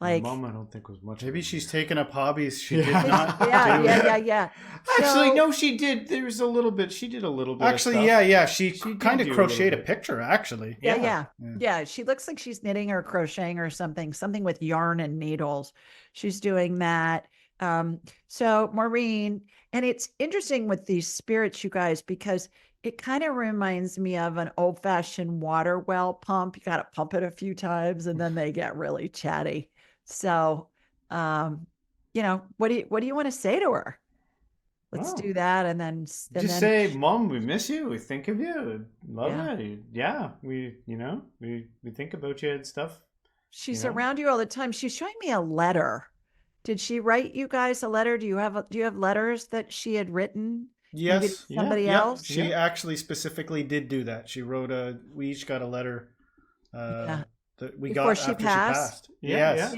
My mom, I don't think was much. Maybe she's taken up hobbies she did not do. Yeah. Actually, no, she did. There's a little bit. She did a little bit. Actually, of stuff. yeah. She kind of crocheted a picture, actually. Yeah. She looks like she's knitting or crocheting or something with yarn and needles. She's doing that. So Maureen, and it's interesting with these spirits, you guys, because it kind of reminds me of an old-fashioned water well pump. You got to pump it a few times and then they get really chatty. So, what do you want to say to her? Let's do that. And then say, Mom, we miss you. We think of you. Love you. Yeah. We think about you and stuff. She's around you all the time. She's showing me a letter. Did she write you guys a letter? Do you have letters that she had written? Yes. Somebody else? She actually specifically did do that. She wrote we each got a letter that we got after she passed. Yes.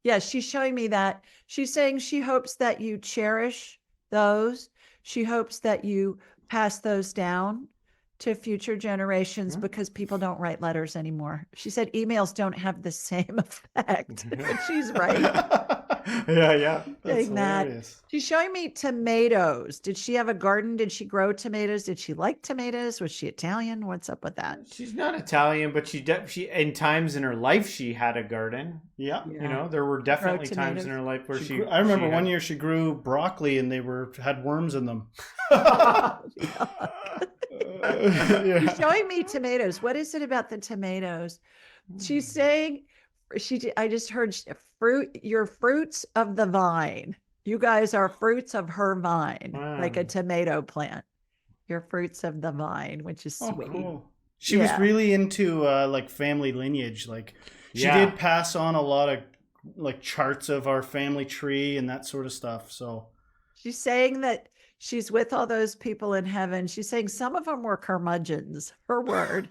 Yeah. She's showing me that. She's saying she hopes that you cherish those. She hopes that you pass those down to future generations because people don't write letters anymore. She said emails don't have the same effect. She's right. Yeah. That's hilarious. She's showing me tomatoes. Did she have a garden? Did she grow tomatoes? Did she like tomatoes? Was she Italian? What's up with that? She's not Italian, but she in times in her life she had a garden. Yeah. There were definitely times in her life where I remember one year she grew broccoli and they had worms in them. She's showing me tomatoes. What is it about the tomatoes? She's saying I just heard your fruits of the vine. You guys are fruits of her vine, like a tomato plant. Your fruits of the vine, which is sweet. Cool. She was really into like family lineage. Like she did pass on a lot of like charts of our family tree and that sort of stuff. So she's saying that she's with all those people in heaven. She's saying some of them were curmudgeons, her word.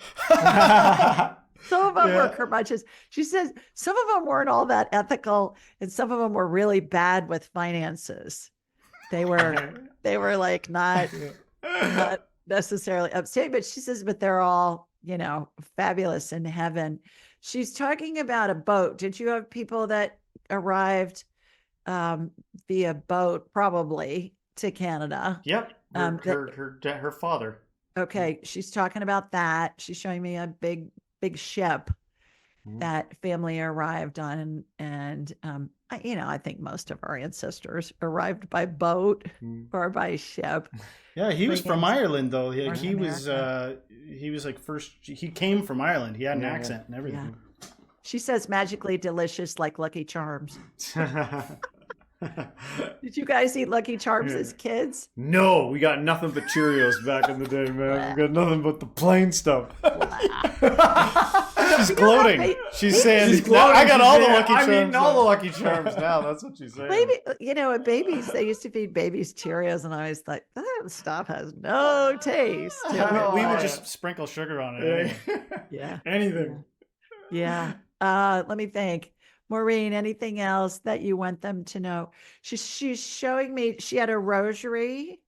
Some of them were curmudgeons. She says some of them weren't all that ethical and some of them were really bad with finances. They were like not necessarily upstanding, but she says, but they're all, fabulous in heaven. She's talking about a boat. Did you have people that arrived via boat probably to Canada? Yep. Her father. Okay. She's talking about that. She's showing me a big ship that family arrived on. And, I think most of our ancestors arrived by boat or by ship. Yeah. He was from Ireland though. He was like he came from Ireland. He had an accent and everything. Yeah. She says magically delicious, like Lucky Charms. Did you guys eat Lucky Charms as kids? No, we got nothing but Cheerios back in the day, man. We got nothing but the plain stuff. She's gloating. She's saying, she's gloating. I got all the Lucky Charms. I'm eating all the Lucky Charms now. That's what she's saying. At babies, they used to feed babies Cheerios, and I was like, that stuff has no taste. We would just sprinkle sugar on it. Yeah. Anything. Yeah. Let me think. Maureen, anything else that you want them to know? She's showing me, she had a rosary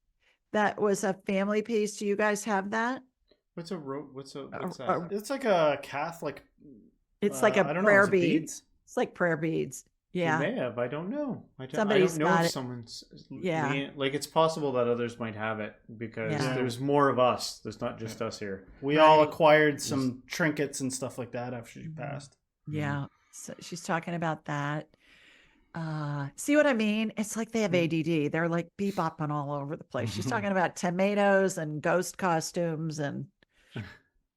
that was a family piece. Do you guys have that? What's that? A, It's like a Catholic. it's like a I don't know. prayer Is it bead. beads? It's like prayer beads. We Yeah. may have. I don't know. I Somebody's don't know got if it. someone's Yeah. like. It's possible that others might have it because Yeah. there's more of us. There's not just us here. We all Right. acquired some trinkets and stuff like that after she passed. Yeah. So she's talking about that. See what I mean? It's like they have ADD. They're like bebopping all over the place. She's talking about tomatoes and ghost costumes and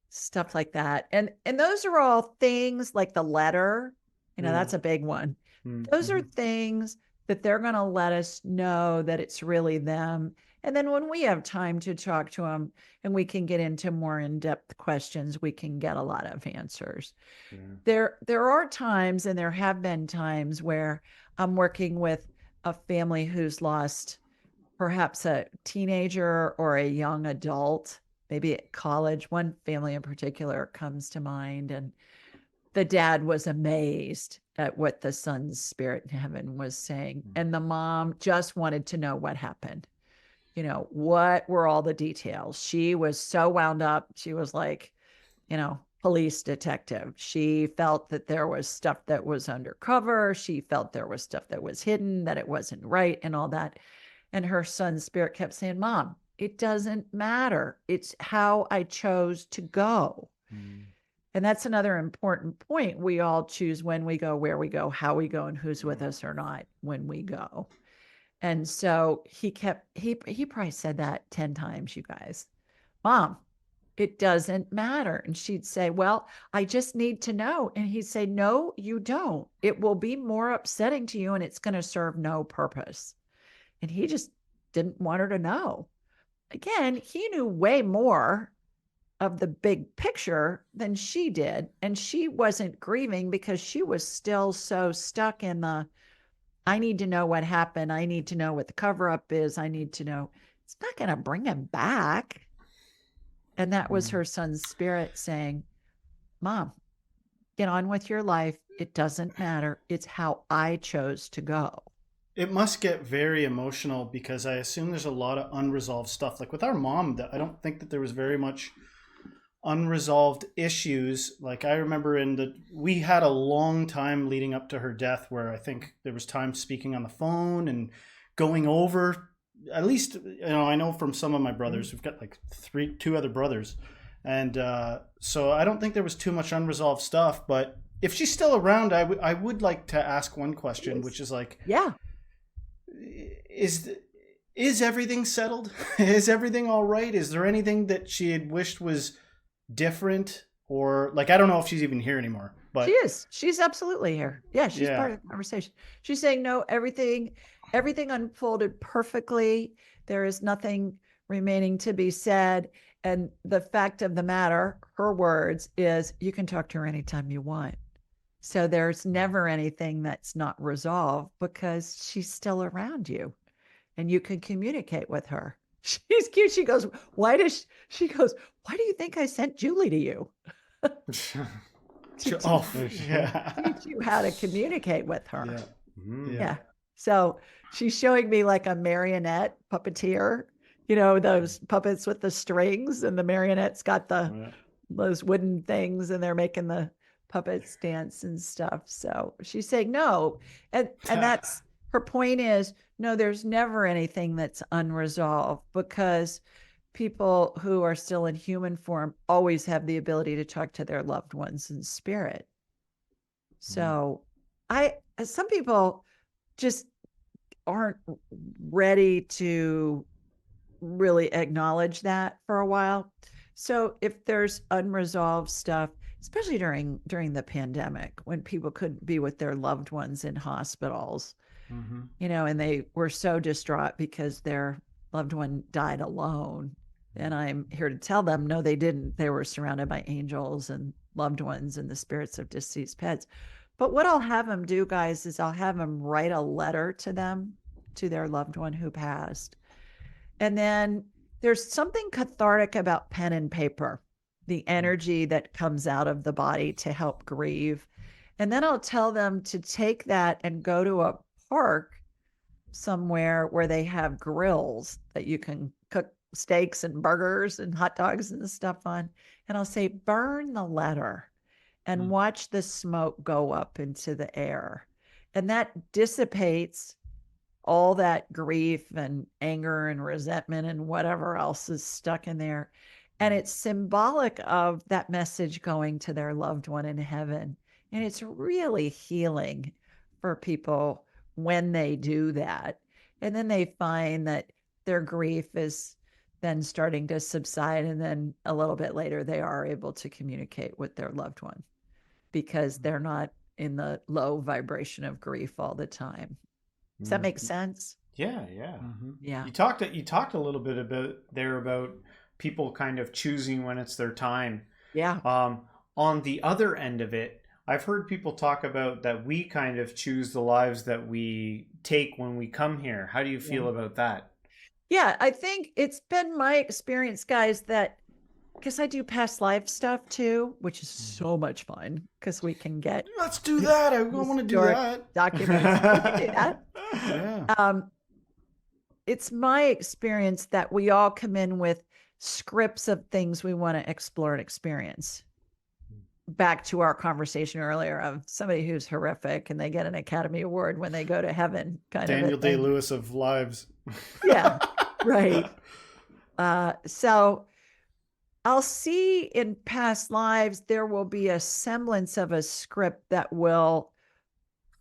stuff like that. And those are all things like the letter, that's a big one. Those are things that they're going to let us know that it's really them. And then when we have time to talk to them and we can get into more in-depth questions, we can get a lot of answers. There are times, and there have been times, where I'm working with a family who's lost perhaps a teenager or a young adult, maybe at college. One family in particular comes to mind, and the dad was amazed at what the son's spirit in heaven was saying. And the mom just wanted to know what happened. What were all the details? She was so wound up. She was like, police detective. She felt that there was stuff that was undercover. She felt there was stuff that was hidden, that it wasn't right, and all that. And her son's spirit kept saying, Mom, it doesn't matter. It's how I chose to go. And that's another important point. We all choose when we go, where we go, how we go, and who's with us or not when we go. And so he probably said that 10 times, you guys. Mom, it doesn't matter. And she'd say, well, I just need to know. And he'd say, no, you don't. It will be more upsetting to you and it's going to serve no purpose. And he just didn't want her to know. Again, he knew way more of the big picture than she did. And she wasn't grieving because she was still so stuck in the, I need to know what happened. I need to know what the cover up is. I need to know. It's not going to bring him back. And that was her son's spirit saying, Mom, get on with your life. It doesn't matter. It's how I chose to go. It must get very emotional because I assume there's a lot of unresolved stuff. Like with our mom, I don't think that there was very much unresolved issues. Like I remember we had a long time leading up to her death where I think there was time speaking on the phone and going over, at least, I know from some of my brothers, we've got like two other brothers. And so I don't think there was too much unresolved stuff, but if she's still around, I would like to ask one question, which is like, yeah, is everything settled? Is everything all right? Is there anything that she had wished was different? Or like, I don't know if she's even here anymore, but she is. She's absolutely here. Yeah, she's part of the conversation. She's saying, no, everything unfolded perfectly. There is nothing remaining to be said. And the fact of the matter, her words, is you can talk to her anytime you want. So there's never anything that's not resolved because she's still around you and you can communicate with her. She's cute. She goes, why do you think I sent Julie to you? Teach you how to communicate with her. Yeah. So she's showing me like a marionette puppeteer, those puppets with the strings, and the marionette's got those wooden things and they're making the puppets dance and stuff. So she's saying no. And that's her point is, no, there's never anything that's unresolved because people who are still in human form always have the ability to talk to their loved ones in spirit. So some people just aren't ready to really acknowledge that for a while. So if there's unresolved stuff, especially during the pandemic when people couldn't be with their loved ones in hospitals, and they were so distraught because their loved one died alone. And I'm here to tell them, no, they didn't. They were surrounded by angels and loved ones and the spirits of deceased pets. But what I'll have them do, guys, is I'll have them write a letter to them, to their loved one who passed. And then there's something cathartic about pen and paper, the energy that comes out of the body to help grieve. And then I'll tell them to take that and go to a park somewhere where they have grills that you can cook steaks and burgers and hot dogs and stuff on. And I'll say, burn the letter and watch the smoke go up into the air. And that dissipates all that grief and anger and resentment and whatever else is stuck in there. And it's symbolic of that message going to their loved one in heaven. And it's really healing for people when they do that. And then they find that their grief is then starting to subside. And then a little bit later, they are able to communicate with their loved one because they're not in the low vibration of grief all the time. Does that make sense? Yeah, yeah. Yeah. You talked a little bit about people kind of choosing when it's their time. Yeah. On the other end of it, I've heard people talk about that we kind of choose the lives that we take when we come here. How do you feel about that? Yeah, I think it's been my experience, guys, that because I do past life stuff too, which is so much fun because we can get Let's do that. I want to do that. Documents. We can do that. Yeah. It's my experience that we all come in with scripts of things we want to explore and experience. Back to our conversation earlier of somebody who's horrific and they get an Academy Award when they go to heaven. Daniel Day-Lewis of lives. Yeah, right. So I'll see in past lives, there will be a semblance of a script that will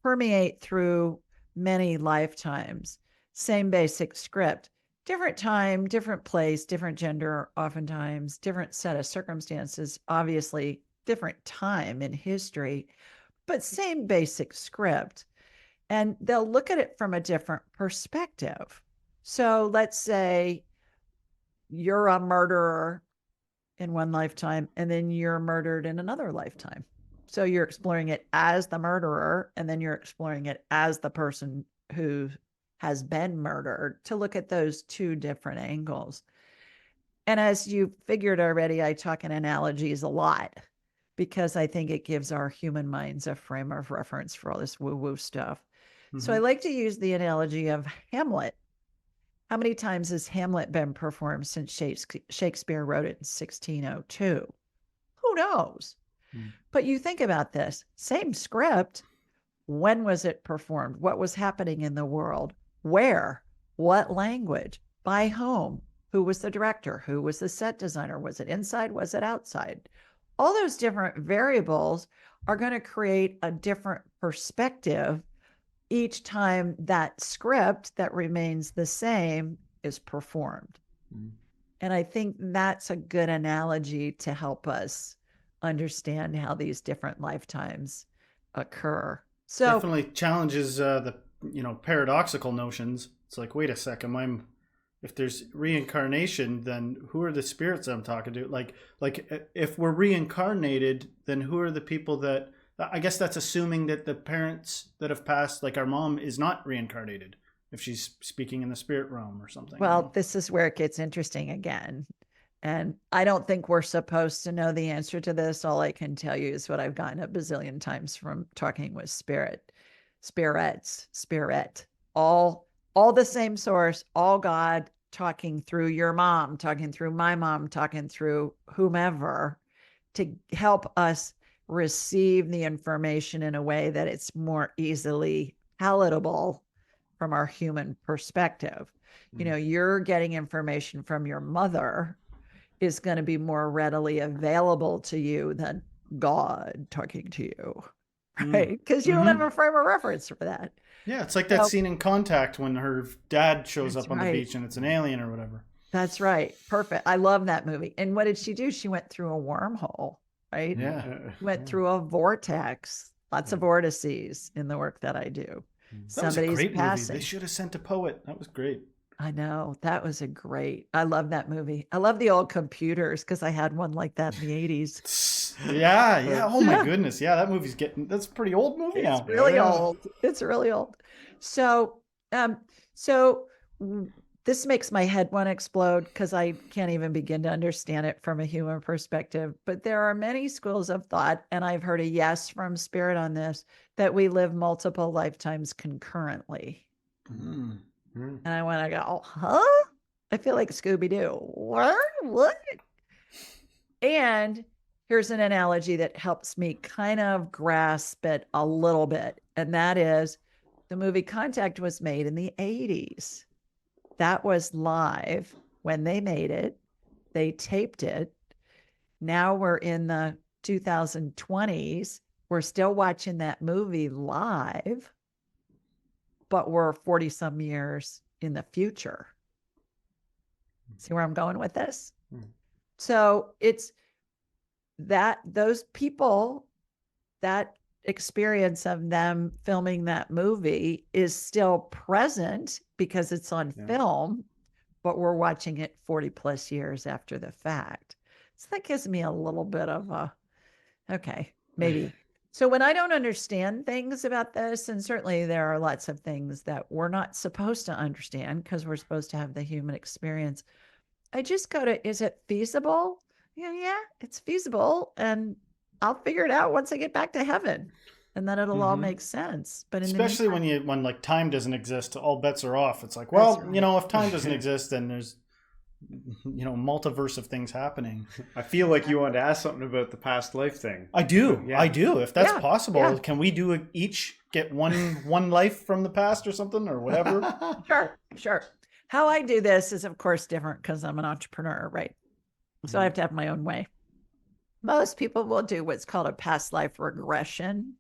permeate through many lifetimes. Same basic script, different time, different place, different gender, oftentimes, different set of circumstances, obviously, different time in history, but same basic script. And they'll look at it from a different perspective. So let's say you're a murderer in one lifetime, and then you're murdered in another lifetime. So you're exploring it as the murderer, and then you're exploring it as the person who has been murdered to look at those two different angles. And as you figured already, I talk in analogies a lot because I think it gives our human minds a frame of reference for all this woo-woo stuff. So I like to use the analogy of Hamlet. How many times has Hamlet been performed since Shakespeare wrote it in 1602? Who knows? But you think about this, same script. When was it performed? What was happening in the world? Where? What language? By whom? Who was the director? Who was the set designer? Was it inside? Was it outside? All those different variables are going to create a different perspective each time that script that remains the same is performed. And I think that's a good analogy to help us understand how these different lifetimes occur. So definitely challenges the paradoxical notions. It's like, wait a second, if there's reincarnation, then who are the spirits I'm talking to? Like if we're reincarnated, then who are the people that? I guess that's assuming that the parents that have passed, like our mom, is not reincarnated if she's speaking in the spirit realm or something. Well, this is where it gets interesting again. And I don't think we're supposed to know the answer to this. All I can tell you is what I've gotten a bazillion times from talking with spirit, all the same source, all God, talking through your mom, talking through my mom, talking through whomever to help us receive the information in a way that it's more easily palatable from our human perspective. You're getting information from your mother is going to be more readily available to you than God talking to you, right? Because you don't have a frame of reference for that. Yeah, it's like that scene in Contact when her dad shows up on the right. beach and it's an alien or whatever. That's right. Perfect. I love that movie. And what did she do? She went through a wormhole, right? Yeah. Went through a vortex, lots of vortices in the work that I do. That was a great passing. movie. They should have sent a poet. That was great. I know. That was I love that movie. I love the old computers because I had one like that in the 80s. Yeah. Oh my goodness. Yeah, that's a pretty old movie now. It's really old. It's really old. So this makes my head want to explode because I can't even begin to understand it from a human perspective. But there are many schools of thought, and I've heard a yes from Spirit on this, that we live multiple lifetimes concurrently. Mm. And I want to go, huh? I feel like Scooby Doo. What? And here's an analogy that helps me kind of grasp it a little bit. And that is the movie Contact was made in the 80s. That was live when they made it. They taped it. Now we're in the 2020s. We're still watching that movie live, but we're 40 some years in the future. See where I'm going with this? So it's that those people, that experience of them filming that movie is still present because it's on film, but we're watching it 40 plus years after the fact. So that gives me a little bit of a, okay, maybe. So when I don't understand things about this, and certainly there are lots of things that we're not supposed to understand because we're supposed to have the human experience, I just go to, is it feasible? Yeah, it's feasible. And I'll figure it out once I get back to heaven. And then it'll all make sense. But in especially the meantime, when like time doesn't exist, all bets are off. It's like, well, right. you know, if time doesn't exist, then there's, you know, multiverse of things happening. I feel like you wanted to ask something about the past life thing. I do. Yeah. I do. If that's possible, yeah. can we do each get one life from the past or something or whatever? Sure. How I do this is, of course, different because I'm an entrepreneur, right? So I have to have my own way. Most people will do what's called a past life regression.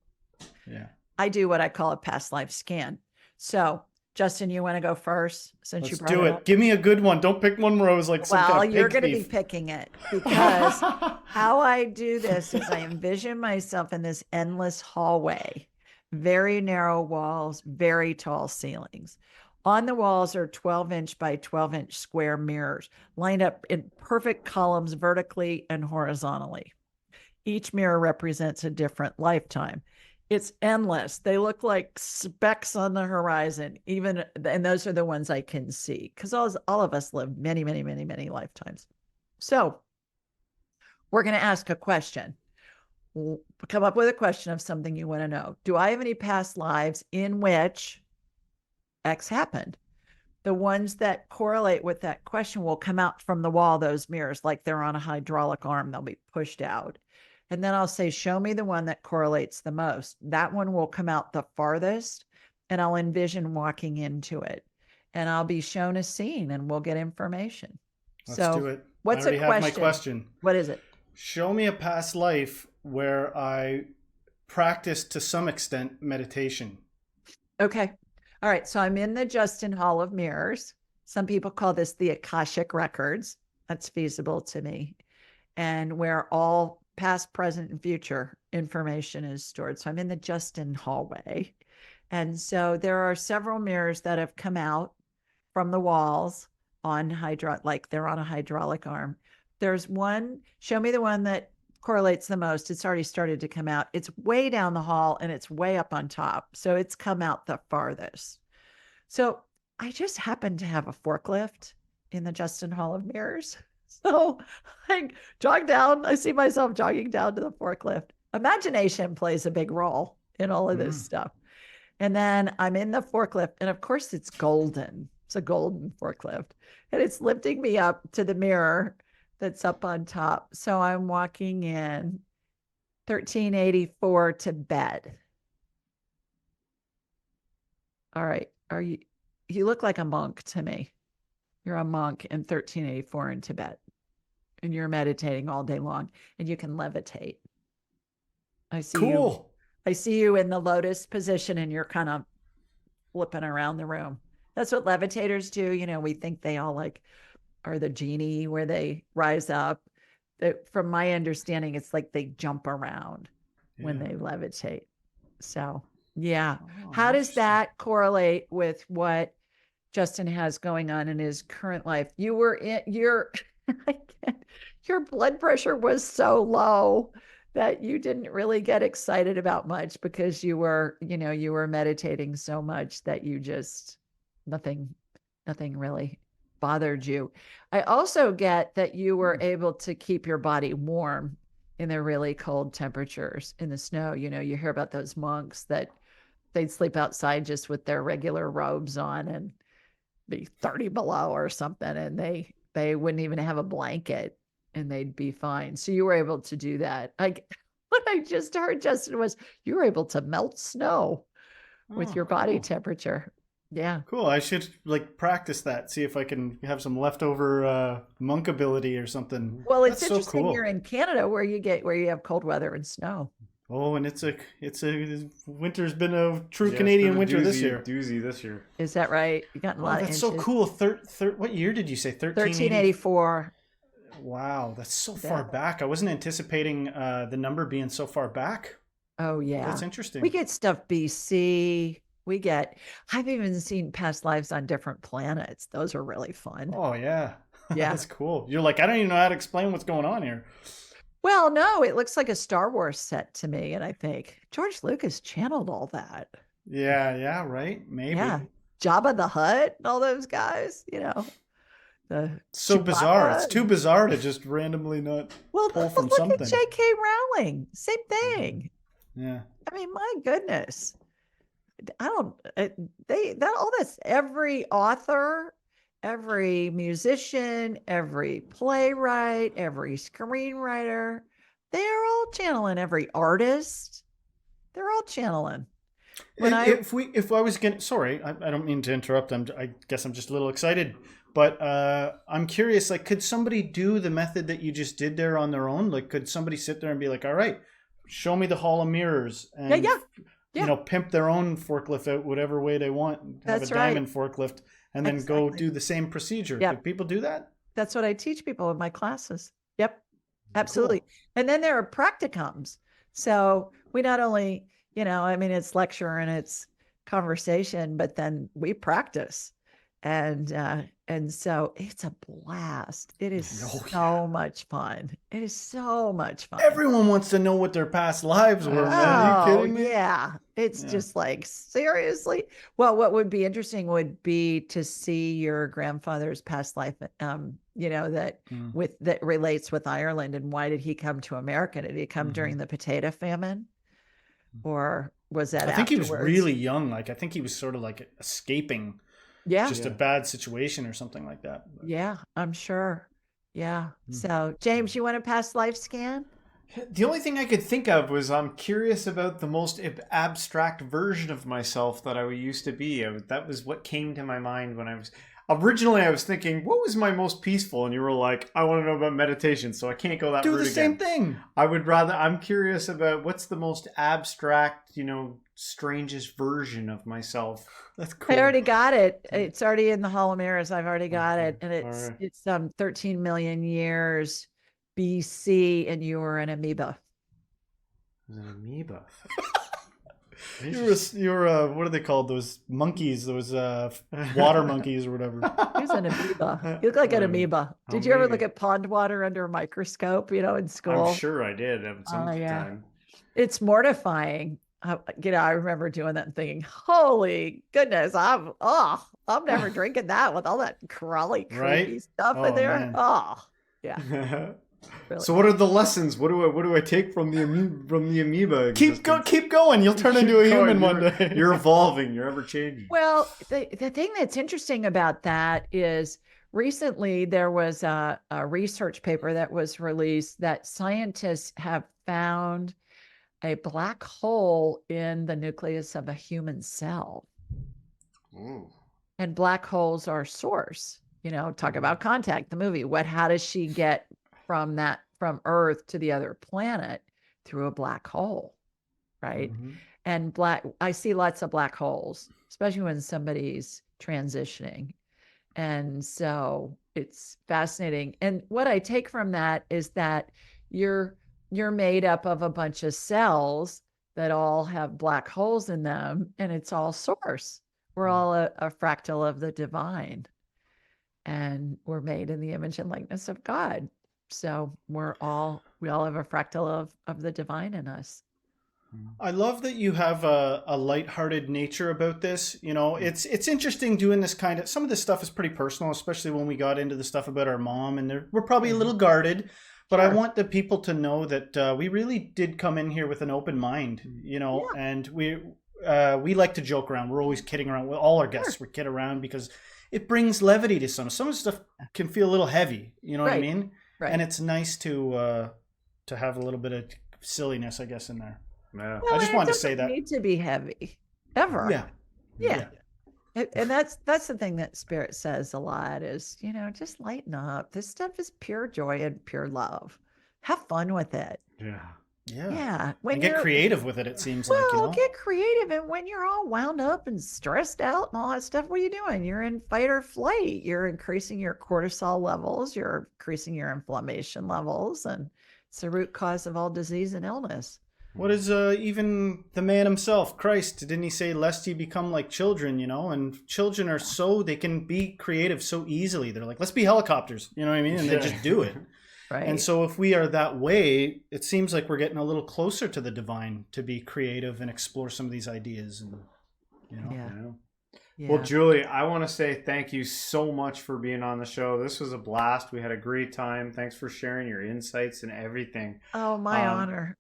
Yeah. I do what I call a past life scan. So, Justin, you want to go first since you Let's brought do it it. up? Give me a good one. Don't pick one where I was like some Well, kind of you're pig going to be thief. picking it because how I do this is I envision myself in this endless hallway, very narrow walls, very tall ceilings. On the walls are 12-inch by 12-inch square mirrors lined up in perfect columns vertically and horizontally. Each mirror represents a different lifetime. It's endless. They look like specks on the horizon, even, and those are the ones I can see because all of us live many, many, many, many lifetimes. So we're going to ask a question. We'll come up with a question of something you want to know. Do I have any past lives in which X happened? The ones that correlate with that question will come out from the wall, those mirrors, like they're on a hydraulic arm, they'll be pushed out. And then I'll say, show me the one that correlates the most. That one will come out the farthest, and I'll envision walking into it. And I'll be shown a scene and we'll get information. Let's do it. What's I already a question? have my question. What is it? Show me a past life where I practiced to some extent meditation. Okay. All right. So I'm in the Justin Hall of Mirrors. Some people call this the Akashic Records. That's feasible to me. And where all past, present, and future information is stored. So I'm in the Justin hallway. And so there are several mirrors that have come out from the walls on like they're on a hydraulic arm. There's one, show me the one that correlates the most. It's already started to come out. It's way down the hall and it's way up on top. So it's come out the farthest. So I just happen to have a forklift in the Justin Hall of Mirrors. So I jog down. I see myself jogging down to the forklift. Imagination plays a big role in all of this stuff. And then I'm in the forklift. And of course, it's golden. It's a golden forklift. And it's lifting me up to the mirror that's up on top. So I'm walking in 1384 to bed. All right. You look like a monk to me. You're a monk in 1384 in Tibet. And you're meditating all day long and you can levitate. I see Cool. I see you in the lotus position and you're kind of flipping around the room. That's what levitators do. You know, we think they all like are the genie where they rise up. From my understanding, it's like they jump around when they levitate. So, yeah. How does that correlate with what Justin has going on in his current life? You were in your blood pressure was so low that you didn't really get excited about much because you were meditating so much that you just nothing really. bothered you. I also get that you were able to keep your body warm in the really cold temperatures in the snow. You hear about those monks that they'd sleep outside just with their regular robes on and be 30 below or something, and they wouldn't even have a blanket and they'd be fine. So you were able to do that. What I just heard, Justin, was you were able to melt snow with Oh, your body cool. temperature. Yeah. Cool. I should like practice that. See if I can have some leftover monk ability or something. Well, it's That's so interesting cool. you're in Canada where you have cold weather and snow. Oh, and it's a winter's been a true Yeah, it's Canadian been a winter this doozy- year. Doozy this year. Is that right? You got a Oh, lot of that's inches. so cool. What year did you say? 1384. Wow, that's so Yeah. far back. I wasn't anticipating the number being so far back. Oh yeah. That's interesting. We get stuff BC. I've even seen past lives on different planets. Those are really fun. Oh yeah. Yeah. That's cool. You're like, I don't even know how to explain what's going on here. Well, no, it looks like a Star Wars set to me. And I think George Lucas channeled all that. Yeah, right. Maybe. Yeah. Jabba the Hutt and all those guys, the So bizarre. It's Chewbacca. too bizarre to just randomly not Well, pull from look something. at J.K. Rowling. Same thing. Yeah. I mean, my goodness. I don't, all this, every author, every musician, every playwright, every screenwriter, they're all channeling. Every artist, they're all channeling. If I was getting, sorry, I don't mean to interrupt. I guess I'm just a little excited, but I'm curious. Like, could somebody do the method that you just did there on their own? Like, could somebody sit there and be like, all right, show me the Hall of Mirrors, and Yeah. pimp their own forklift out whatever way they want, have That's a diamond forklift, and then go Exactly. do the same procedure? Yeah. Could people do that? That's what I teach people in my classes. Yep. Absolutely. Cool. And then there are practicums. So we not only, it's lecture and it's conversation, but then we practice. And so it's a blast. It is Oh, so much fun. It is so much fun. Everyone wants to know what their past lives were, man. Are you kidding me? Yeah. It's Yeah. just like, seriously. Well, what would be interesting would be to see your grandfather's past life, that that relates with Ireland, and why did he come to America? Did he come during the potato famine? Or was that I think he was afterwards? really young. Like, I think he was sort of like escaping Yeah. just a bad situation or something like that. But- Yeah, I'm sure. Yeah. So, James, you want a past life scan? The only thing I could think of was I'm curious about the most abstract version of myself that I used to be. That was what came to my mind when I was... Originally, I was thinking, what was my most peaceful? And you were like, I want to know about meditation, so I can't go that Do route the same again. thing. I'm curious about what's the most abstract, strangest version of myself. That's cool. I already got it. It's already in the Hall of Mirrors. I've already got it. And All right. it's 13 million years BC, and you were an amoeba. It was an amoeba. You're what are they called? Those monkeys, those water monkeys or whatever. He's an amoeba. You look like an amoeba. Did you ever look maybe. at pond water under a microscope, in school? I'm sure I did at some yeah. time. It's mortifying. I remember doing that and thinking, holy goodness, I'm never drinking that with all that crawly, creepy Right? stuff Oh, in there. man. Oh, yeah. Really. So what are the lessons? What do I take from the amoeba? Keep going. You'll turn into a human one day. You're evolving. You're ever changing. Well, the thing that's interesting about that is recently there was a research paper that was released that scientists have found a black hole in the nucleus of a human cell. Ooh. And black holes are source. Talk about Contact, the movie. How does she get from Earth to the other planet? Through a black hole, right? Mm-hmm. And I see lots of black holes, especially when somebody's transitioning. And so it's fascinating. And what I take from that is that you're made up of a bunch of cells that all have black holes in them, and it's all source. We're all a fractal of the divine, and we're made in the image and likeness of God. So we all have a fractal of the divine in us. I love that you have a lighthearted nature about this. You know, it's interesting doing this kind of, some of this stuff is pretty personal, especially when we got into the stuff about our mom, and we're probably a little guarded, but I Sure. want the people to know that we really did come in here with an open mind, you know, Yeah. and we like to joke around. We're always kidding around with all our guests. Sure. We kid around because it brings levity to some of the stuff can feel a little heavy, you know what I Right. mean? Right. And it's nice to have a little bit of silliness, I guess, in there. Yeah. Well, I just and it wanted to say doesn't that. need to be heavy ever. Yeah. Yeah. And that's the thing that Spirit says a lot is, just lighten up. This stuff is pure joy and pure love. Have fun with it. Yeah. Yeah. Yeah. When And get you're creative with it, it seems like, you well, know? get creative. And when you're all wound up and stressed out and all that stuff, what are you doing? You're in fight or flight. You're increasing your cortisol levels, you're increasing your inflammation levels, and it's the root cause of all disease and illness. What is even the man himself, Christ, didn't he say, lest ye become like children, you know? And children are they can be creative so easily. They're like, let's be helicopters, you know what I mean? And they just do it. Right. And so if we are that way, it seems like we're getting a little closer to the divine to be creative and explore some of these ideas. And, you know? Yeah. Yeah. Well, Julie, I want to say thank you so much for being on the show. This was a blast. We had a great time. Thanks for sharing your insights and everything. Oh, my honor.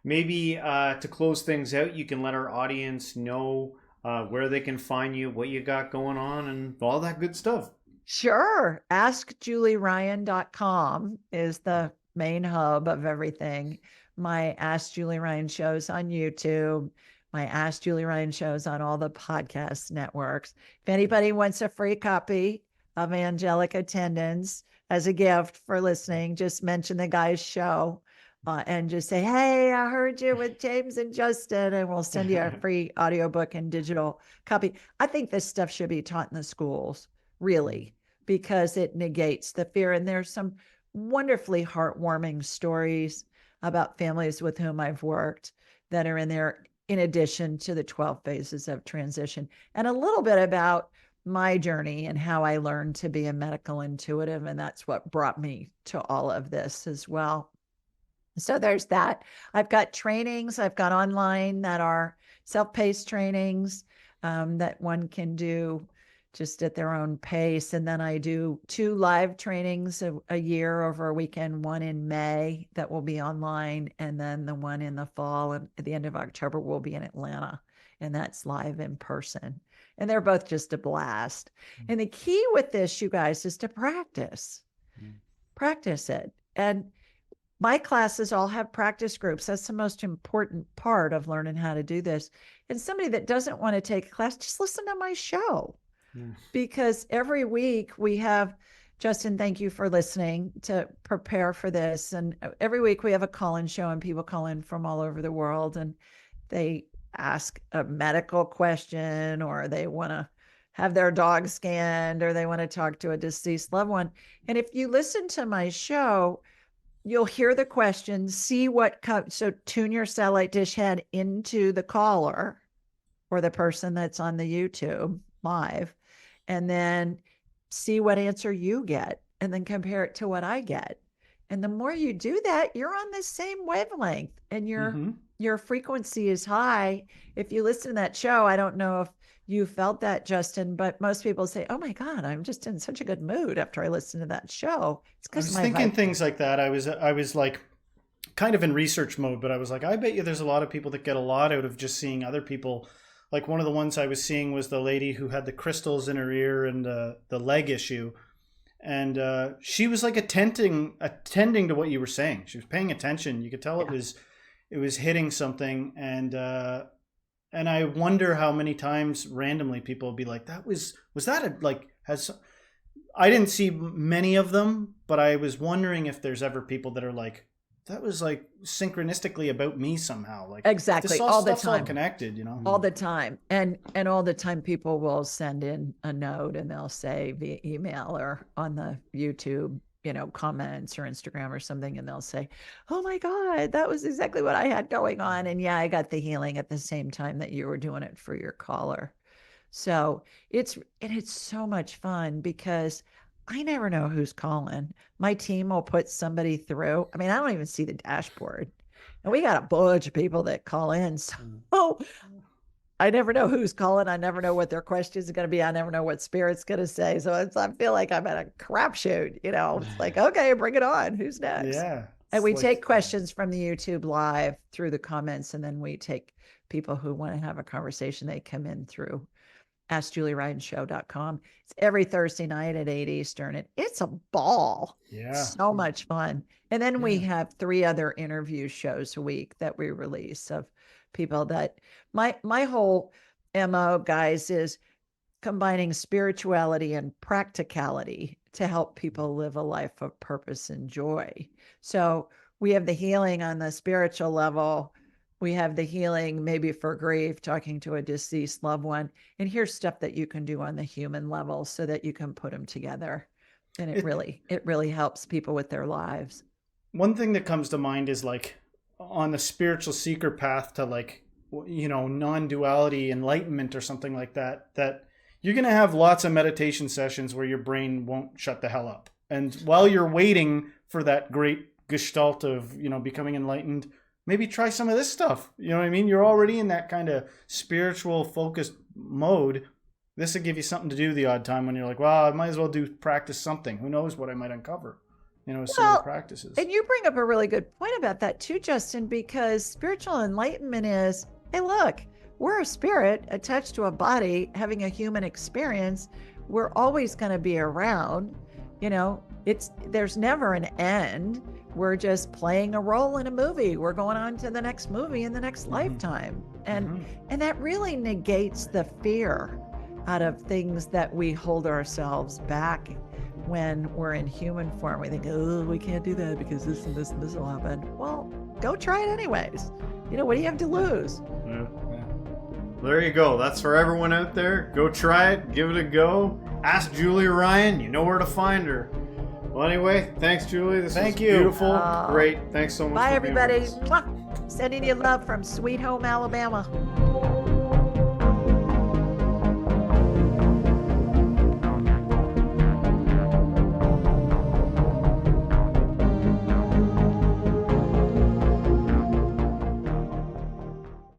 Maybe to close things out, you can let our audience know where they can find you, what you got going on, and all that good stuff. Sure. AskJulieRyan.com is the main hub of everything. My Ask Julie Ryan shows on YouTube, my Ask Julie Ryan shows on all the podcast networks. If anybody wants a free copy of Angelic Attendance as a gift for listening, just mention the guy's show and just say, hey, I heard you with James and Justin, and we'll send you a free audiobook and digital copy. I think this stuff should be taught in the schools, really, because it negates the fear. And there's some wonderfully heartwarming stories about families with whom I've worked that are in there, in addition to the 12 phases of transition, and a little bit about my journey and how I learned to be a medical intuitive. And that's what brought me to all of this as well. So there's that. I've got trainings, I've got online that are self-paced trainings that one can do just at their own pace. And then I do 2 live trainings a year over a weekend, one in May that will be online, and then the one in the fall and at the end of October will be in Atlanta, and that's live in person. And they're both just a blast. And the key with this, you guys, is to practice. Practice it. And my classes all have practice groups. That's the most important part of learning how to do this. And somebody that doesn't want to take a class, just listen to my show. Because every week we have, Justin, thank you for listening to prepare for this. And every week we have a call-in show, and people call in from all over the world, and they ask a medical question, or they want to have their dog scanned, or they want to talk to a deceased loved one. And if you listen to my show, you'll hear the question, see what comes. So tune your satellite dish head into the caller or the person that's on the YouTube live, and then see what answer you get, and then compare it to what I get. And the more you do that, you're on the same wavelength, and your frequency is high. If you listen to that show, I don't know if you felt that, Justin, but most people say, oh my God, I'm just in such a good mood after I listen to that show. It's I was because thinking things like that. I was like kind of in research mode, but I was like, I bet you there's a lot of people that get a lot out of just seeing other people. Like one of the ones I was seeing was the lady who had the crystals in her ear and the leg issue. And she was like attending to what you were saying. She was paying attention. You could tell it was hitting something. And I wonder how many times randomly people will be like, was that I didn't see many of them, but I was wondering if there's ever people that are like, that was like synchronistically about me somehow. Like exactly all the time, all connected, you know, all the time. And all the time people will send in a note, and they'll say via email or on the YouTube, comments or Instagram or something. And they'll say, oh my God, that was exactly what I had going on. And yeah, I got the healing at the same time that you were doing it for your caller. So it's so much fun because I never know who's calling. My team will put somebody through. I mean, I don't even see the dashboard. And we got a bunch of people that call in. So I never know who's calling. I never know what their questions are going to be. I never know what spirit's going to say. So I feel like I'm at a crapshoot. It's like, okay, bring it on. Who's next? Yeah. And we like, take questions from the YouTube live through the comments, and then we take people who want to have a conversation. They come in through AskJulieRyanShow.com. It's every Thursday night at 8 Eastern. And it's a ball. Yeah. So much fun. And then we have 3 other interview shows a week that we release of people that my whole MO, guys, is combining spirituality and practicality to help people live a life of purpose and joy. So we have the healing on the spiritual level. We have the healing maybe for grief, talking to a deceased loved one. And here's stuff that you can do on the human level so that you can put them together. And it really helps people with their lives. One thing that comes to mind is like on the spiritual seeker path to like, non-duality enlightenment or something like that, that you're going to have lots of meditation sessions where your brain won't shut the hell up. And while you're waiting for that great gestalt of, becoming enlightened, maybe try some of this stuff. You know what I mean? You're already in that kind of spiritual focused mode. This will give you something to do the odd time when you're like, well, I might as well practice something. Who knows what I might uncover, similar practices. And you bring up a really good point about that too, Justin, because spiritual enlightenment is, hey, look, we're a spirit attached to a body having a human experience. We're always going to be around. There's never an end. We're just playing a role in a movie. We're going on to the next movie in the next lifetime. And that really negates the fear out of things that we hold ourselves back when we're in human form. We think, oh, we can't do that because this and this and this will happen. Well, go try it anyways. What do you have to lose? Yeah. There you go. That's for everyone out there. Go try it. Give it a go. Ask Julie Ryan. You know where to find her. Well, anyway, thanks, Julie. Thank you. Beautiful. Great. Thanks so much. Bye, for everybody. being with us. Sending you love from Sweet Home, Alabama.